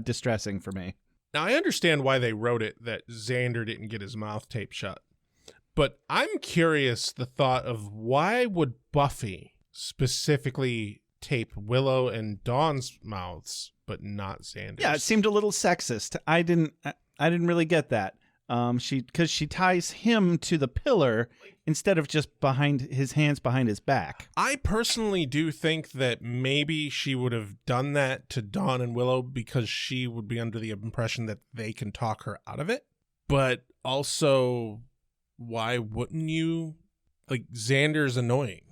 distressing for me. Now, I understand why they wrote it that Xander didn't get his mouth taped shut. But I'm curious the thought of why would Buffy specifically tape Willow and Dawn's mouths, but not Xander's? Yeah, it seemed a little sexist. I didn't really get that. Because she ties him to the pillar instead of just behind his hands behind his back. I personally do think that maybe she would have done that to Dawn and Willow because she would be under the impression that they can talk her out of it. But also, why wouldn't you? Like, Xander's annoying.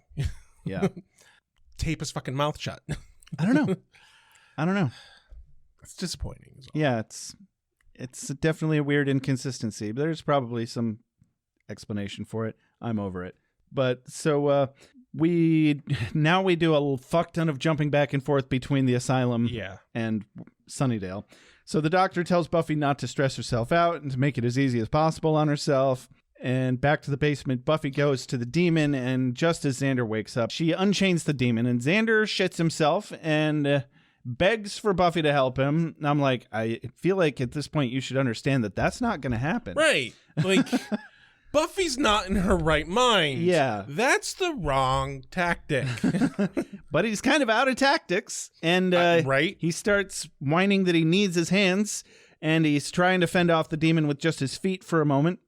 Yeah. Tape his fucking mouth shut. I don't know. It's disappointing. Yeah, it's definitely a weird inconsistency. But there's probably some explanation for it. I'm over it. But so we do a fuck ton of jumping back and forth between the asylum and Sunnydale. So the doctor tells Buffy not to stress herself out and to make it as easy as possible on herself. And back to the basement, Buffy goes to the demon, and just as Xander wakes up, she unchains the demon, and Xander shits himself and begs for Buffy to help him. And I'm like, I feel like at this point you should understand that that's not going to happen. Right. Like, Buffy's not in her right mind. Yeah. That's the wrong tactic. But he's kind of out of tactics, and right? He starts whining that he needs his hands, and he's trying to fend off the demon with just his feet for a moment.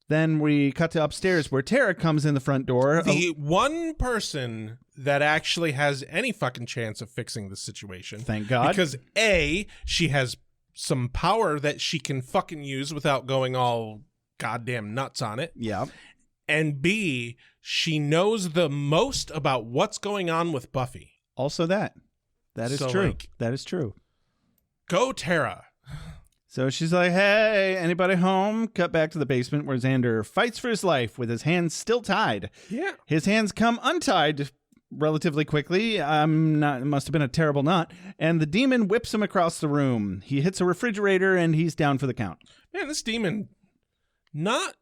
Then we cut to upstairs where Tara comes in the front door. The one person that actually has any fucking chance of fixing the situation. Thank God. Because A, she has some power that she can fucking use without going all goddamn nuts on it. Yeah. And B, she knows the most about what's going on with Buffy. Also that. That is true. That is true. Go Tara. So she's like, hey, anybody home? Cut back to the basement where Xander fights for his life with his hands still tied. Yeah. His hands come untied relatively quickly. It must have been a terrible knot. And the demon whips him across the room. He hits a refrigerator and he's down for the count. Man, this demon, not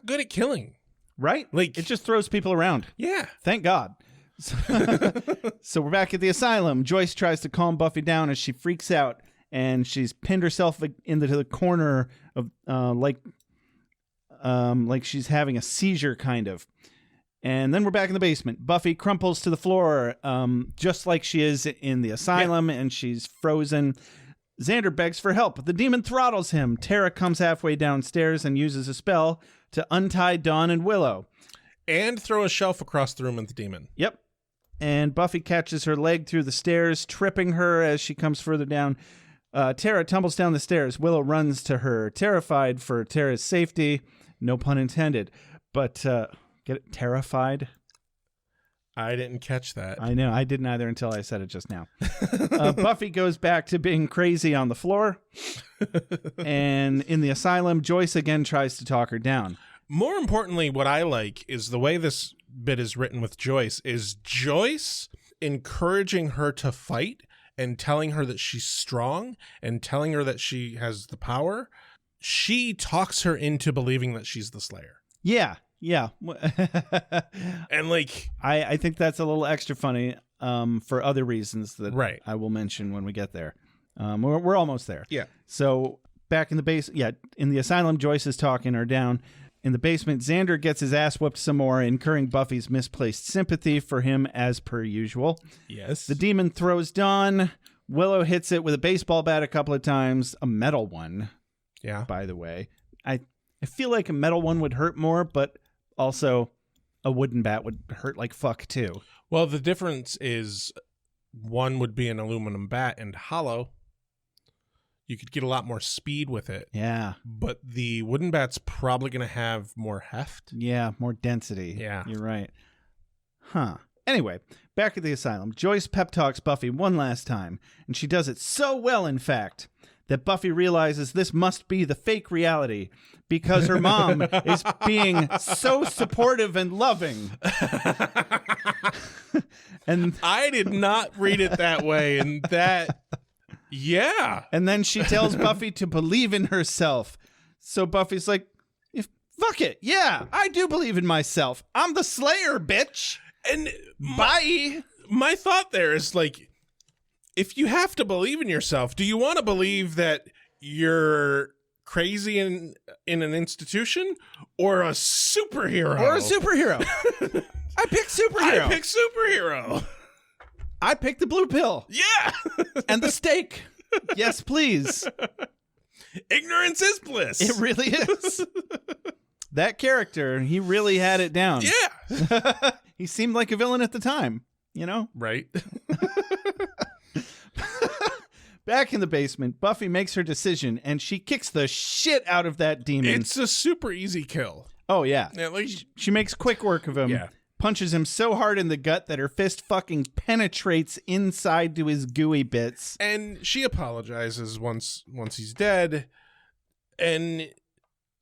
good at killing. Right? Like, it just throws people around. Yeah. Thank God. So we're back at the asylum. Joyce tries to calm Buffy down as she freaks out. And she's pinned herself into the corner of like she's having a seizure, kind of. And then we're back in the basement. Buffy crumples to the floor, just like she is in the asylum, and she's frozen. Xander begs for help. The demon throttles him. Tara comes halfway downstairs and uses a spell to untie Dawn and Willow. And throw a shelf across the room at the demon. Yep. And Buffy catches her leg through the stairs, tripping her as she comes further down. Tara tumbles down the stairs. Willow runs to her, terrified for Tara's safety. No pun intended. But, get it? Terrified? I didn't catch that. I know. I didn't either until I said it just now. Buffy goes back to being crazy on the floor. And in the asylum, Joyce again tries to talk her down. More importantly, what I like is the way this bit is written with Joyce is Joyce encouraging her to fight and telling her that she's strong and telling her that she has the power. She talks her into believing that she's the Slayer. Yeah. And like, I think that's a little extra funny for other reasons that right. I will mention when we get there. We're almost there. Yeah. So back in the in the asylum, Joyce is talking her down. In the basement, Xander gets his ass whooped some more, incurring Buffy's misplaced sympathy for him as per usual. Yes. The demon throws Dawn. Willow hits it with a baseball bat a couple of times, a metal one. Yeah. By the way, I feel like a metal one would hurt more, but also a wooden bat would hurt like fuck too. Well, the difference is one would be an aluminum bat and hollow. You could get a lot more speed with it. Yeah. But the wooden bat's probably going to have more heft. Yeah, more density. Yeah. You're right. Huh. Anyway, back at the asylum, Joyce pep talks Buffy one last time, and she does it so well, in fact, that Buffy realizes this must be the fake reality because her mom is being so supportive and loving. And I did not read it that way, and that... Yeah. And then she tells Buffy to believe in herself. So Buffy's like, fuck it. Yeah, I do believe in myself. I'm the Slayer, bitch. And bye. My thought there is like, if you have to believe in yourself, do you want to believe that you're crazy in an institution or a superhero? I pick superhero. I picked the blue pill. Yeah. And the steak. Yes, please. Ignorance is bliss. It really is. That character, he really had it down. Yeah. He seemed like a villain at the time, you know? Right. Back in the basement, Buffy makes her decision, and she kicks the shit out of that demon. It's a super easy kill. Oh, yeah. At She makes quick work of him. Yeah. Punches him so hard in the gut that her fist fucking penetrates inside to his gooey bits. And she apologizes once he's dead, and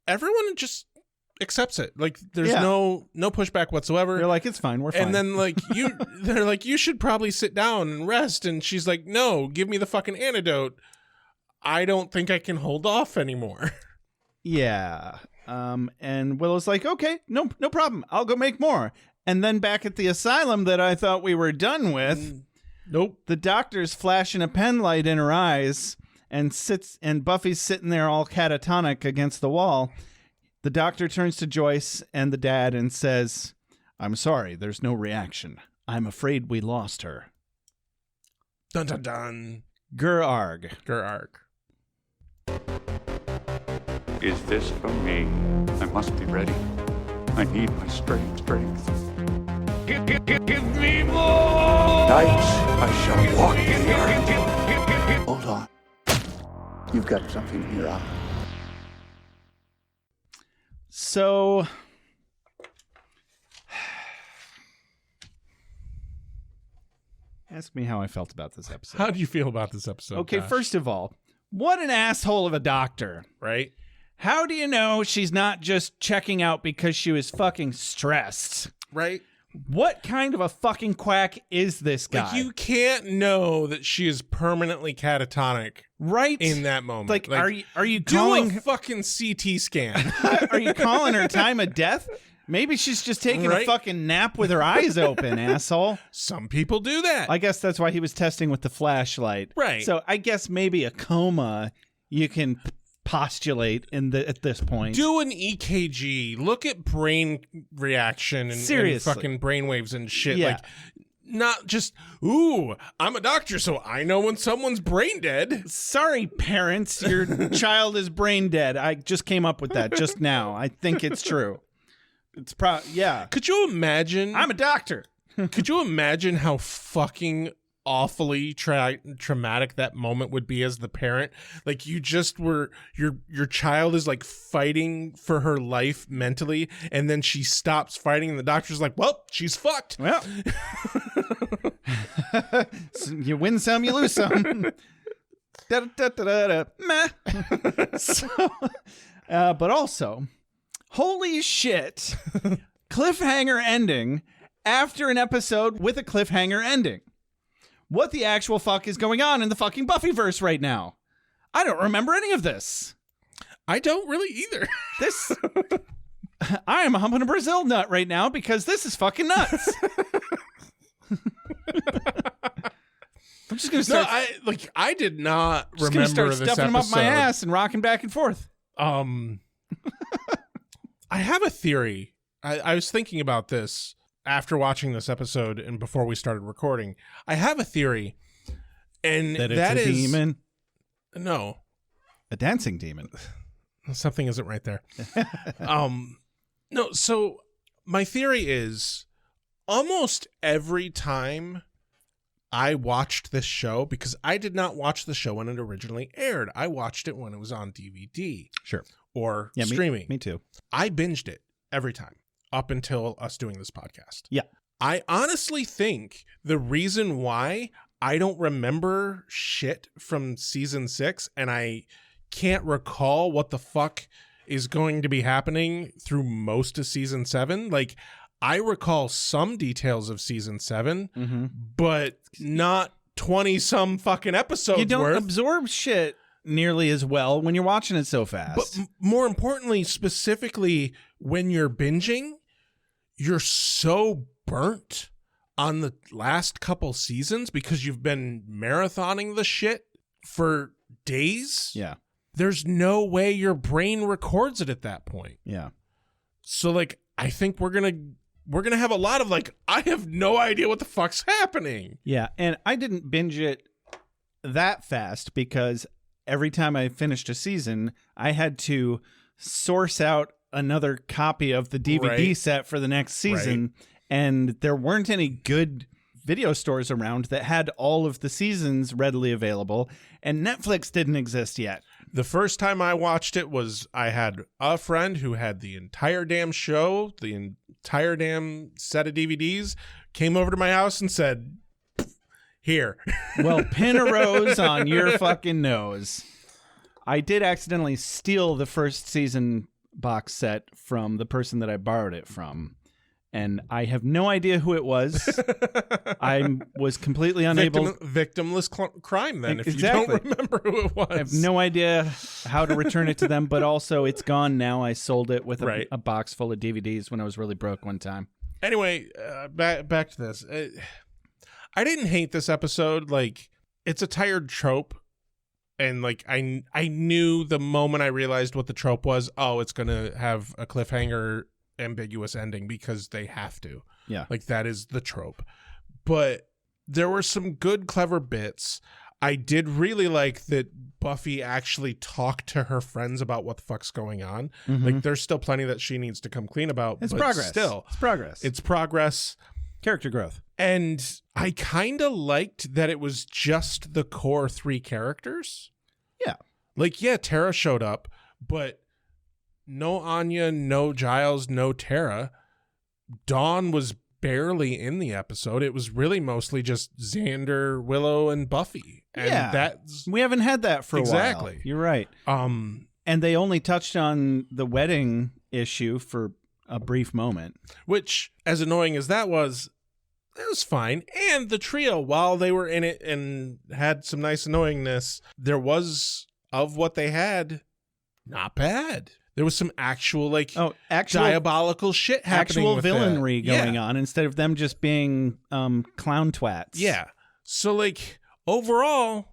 everyone just accepts it. Like there's no pushback whatsoever. They're like, it's fine, we're fine. And then they're like, you should probably sit down and rest. And she's like, no, give me the fucking antidote. I don't think I can hold off anymore. Yeah. And Willow's like, okay, no problem. I'll go make more. And then back at the asylum that I thought we were done with, nope. The doctor's flashing a pen light in her eyes and Buffy's sitting there all catatonic against the wall. The doctor turns to Joyce and the dad and says, I'm sorry, there's no reaction. I'm afraid we lost her. Dun dun dun. Gur arg. Is this for me? I must be ready. I need my strength. Give me more! Night, I shall walk in the earth. Hold on. You've got something in your eye. So... ask me how I felt about this episode. How do you feel about this episode? Okay, Josh? First of all, what an asshole of a doctor. Right? How do you know she's not just checking out because she was fucking stressed? Right? What kind of a fucking quack is this guy? Like, you can't know that she is permanently catatonic, right? In that moment. Like are you do calling a fucking CT scan? Are you calling her time of death? Maybe she's just taking a fucking nap with her eyes open, asshole. Some people do that. I guess that's why he was testing with the flashlight. Right. So I guess maybe a coma you can postulate at this point. Do an EKG. Look at brain reaction and Seriously. fucking brainwaves and shit. Yeah. Like, not just, ooh, I'm a doctor, so I know when someone's brain dead. Sorry, parents, your child is brain dead. I just came up with that just now. I think it's true. It's yeah. Could you imagine? I'm a doctor. Could you imagine how fucking awfully traumatic that moment would be as the parent? Like, you just were, your child is like fighting for her life mentally, and then she stops fighting, and the doctor's like, well, she's fucked. Well, so you win some, you lose some. Meh. So, but also, holy shit, cliffhanger ending after an episode with a cliffhanger ending. What the actual fuck is going on in the fucking Buffyverse right now? I don't remember any of this. I don't really either. I am humping a Brazil nut right now because this is fucking nuts. I'm just gonna start. I did not just remember start this stuffing episode. them up my ass and rocking back and forth. I have a theory. I was thinking about this after watching this episode and before we started recording. I have a theory, and that it's a demon. No, a dancing demon. Something isn't right there. No. So my theory is, almost every time I watched this show, because I did not watch the show when it originally aired. I watched it when it was on DVD. Sure. Or streaming. Me too. I binged it every time up until us doing this podcast. Yeah. I honestly think the reason why I don't remember shit from season 6 and I can't recall what the fuck is going to be happening through most of season 7. Like, I recall some details of season 7, but not 20 some fucking episodes. You don't worth. absorb shit nearly as well when you're watching it so fast. But more importantly, specifically when you're binging, you're so burnt on the last couple seasons because you've been marathoning the shit for days. Yeah. There's no way your brain records it at that point. Yeah. So, like, I think we're gonna have a lot of, like, I have no idea what the fuck's happening. Yeah, and I didn't binge it that fast because every time I finished a season, I had to source out another copy of the DVD set for the next season, and there weren't any good video stores around that had all of the seasons readily available, and Netflix didn't exist yet. The first time I watched it was I had a friend who had the entire damn show, the entire damn set of DVDs, came over to my house and said, here. Well, pin a rose on your fucking nose. I did accidentally steal the first season box set from the person that I borrowed it from, and I have no idea who it was. I was completely unable. Victimless crime, then, if exactly. you don't remember who it was. I have no idea how to return it to them, but also it's gone now. I sold it with a box full of DVDs when I was really broke one time. Anyway, back to this. I didn't hate this episode. Like, it's a tired trope. And, like, I knew the moment I realized what the trope was, it's going to have a cliffhanger ambiguous ending because they have to. Yeah. Like, that is the trope. But there were some good, clever bits. I did really like that Buffy actually talked to her friends about what the fuck's going on. Like, there's still plenty that she needs to come clean about. It's but progress. Still. It's progress. It's progress. Character growth. And I kind of liked that it was just the core 3 characters. Yeah. Like, yeah, Tara showed up, but no Anya, no Giles, no Tara. Dawn was barely in the episode. It was really mostly just Xander, Willow, and Buffy. And we haven't had that for a while. Exactly. You're right. And they only touched on the wedding issue for a brief moment. Which, as annoying as that was, it was fine. And the trio, while they were in it and had some nice annoyingness, there was, of what they had, not bad. There was some actual diabolical shit happening. Actual with villainry going on instead of them just being clown twats. Yeah. So, like, overall,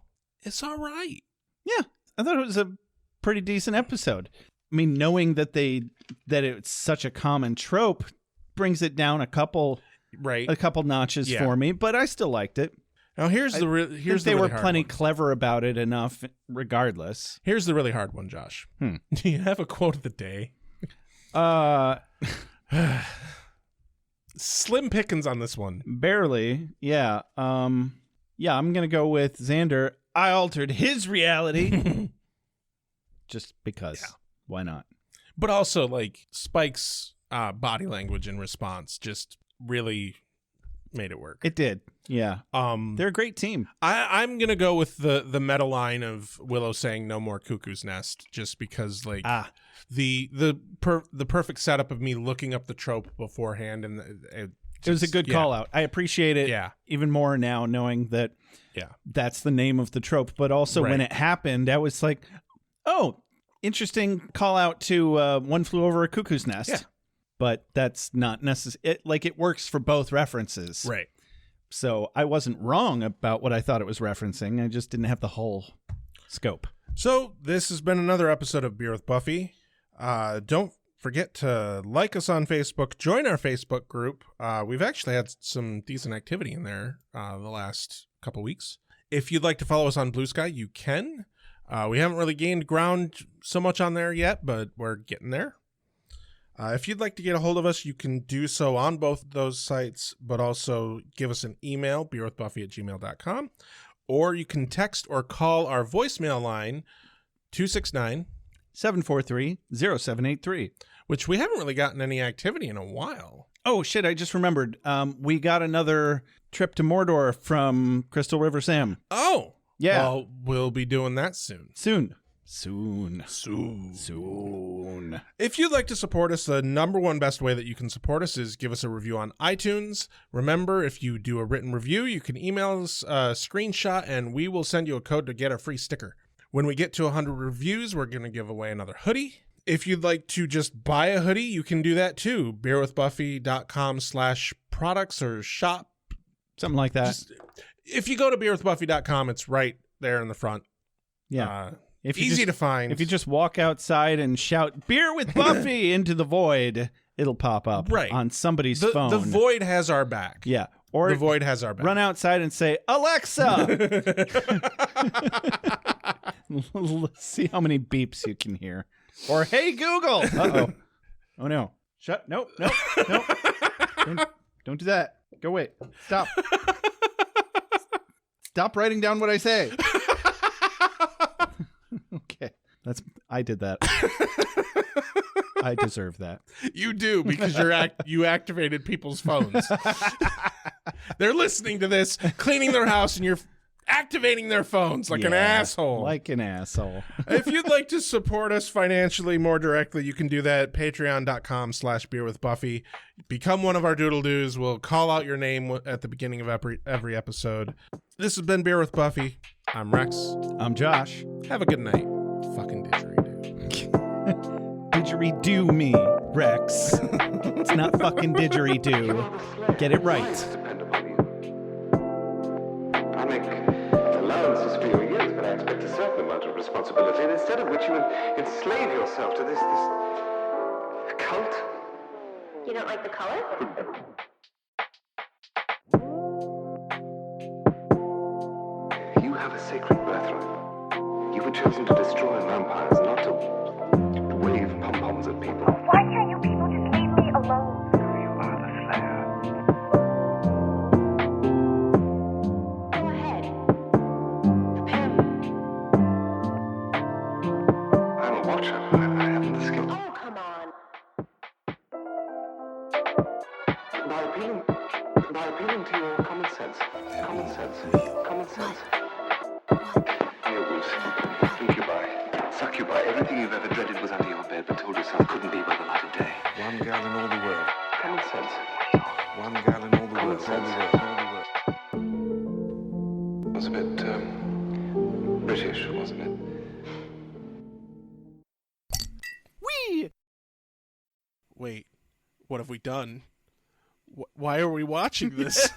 it's all right. Yeah. I thought it was a pretty decent episode. I mean, knowing that it's such a common trope brings it down a couple right a couple notches Yeah. for me, but I still liked it. Now here's the They really were hard plenty one. clever about it enough, regardless. Here's the really hard one, Josh. Do you have a quote of the day? Slim pickings on this one. Barely, yeah. Yeah, I'm gonna go with Xander. I altered his reality, just because. Yeah. Why not? But also, like, Spike's body language in response just really made it work. It did. Yeah. They're a great team. I'm gonna go with the meta line of Willow saying "No more Cuckoo's Nest," just because, like, the perfect setup of me looking up the trope beforehand, and It was a good call out. I appreciate it even more now, knowing that that's the name of the trope. But also when it happened, I was like, oh, interesting call out to One Flew Over a Cuckoo's Nest. Yeah. But that's not necessary. It works for both references. Right. So I wasn't wrong about what I thought it was referencing. I just didn't have the whole scope. So this has been another episode of Beer with Buffy. Don't forget to like us on Facebook. Join our Facebook group. We've actually had some decent activity in there the last couple weeks. If you'd like to follow us on Blue Sky, you can. We haven't really gained ground so much on there yet, but we're getting there. If you'd like to get a hold of us, you can do so on both those sites, but also give us an email, beerwithbuffy@gmail.com, or you can text or call our voicemail line, 269-743-0783, which we haven't really gotten any activity in a while. Oh, shit, I just remembered. We got another trip to Mordor from Crystal River Sam. Oh! Yeah. Well, we'll be doing that soon. Soon. If you'd like to support us, the number one best way that you can support us is give us a review on iTunes. Remember, if you do a written review, you can email us a screenshot and we will send you a code to get a free sticker. When we get to 100 reviews, we're going to give away another hoodie. If you'd like to just buy a hoodie, you can do that too. beerwithbuffy.com/products or shop. Something like that. If you go to beerwithbuffy.com, it's right there in the front. Yeah. Easy to find. If you just walk outside and shout "Beer with Buffy" into the void, it'll pop up on somebody's phone. The void has our back. Yeah. Or the void has our back. Run outside and say, "Alexa." See how many beeps you can hear. Or, "Hey, Google." Uh-oh. Oh, no. Shut. Nope. Don't do that. Go away. Stop. Stop writing down what I say. Okay. I did that. I deserve that. You do, because you activated people's phones. They're listening to this, cleaning their house, and you're activating their phones like an asshole. Like an asshole. If you'd like to support us financially more directly, you can do that at patreon.com/beerwithbuffy. Become one of our doodle-doos. We'll call out your name at the beginning of every episode. This has been Beer with Buffy. I'm Rex. I'm Josh. Have a good night. Fucking didgeridoo. Didgeridoo me, Rex. It's not fucking didgeridoo. Get it right. I make allowances for your years, but I expect a certain amount of responsibility, and instead of which you enslave yourself to this cult. You don't like the color? You have a sacred birthright. You were chosen to destroy vampires, not to wave pom-poms at people. Why can't you people just leave me alone? You are the Slayer. Go ahead. I'm a watcher. I haven't the skill. Oh, come on. By appealing to your common sense. Werewolves, incubi, succubi, everything you've ever dreaded was under your bed, but told yourself couldn't be by the light of day. One gal in all the world. Common sense. One gal in all the world. It was a bit British, wasn't it? Whee! Wait, what have we done? Why are we watching this?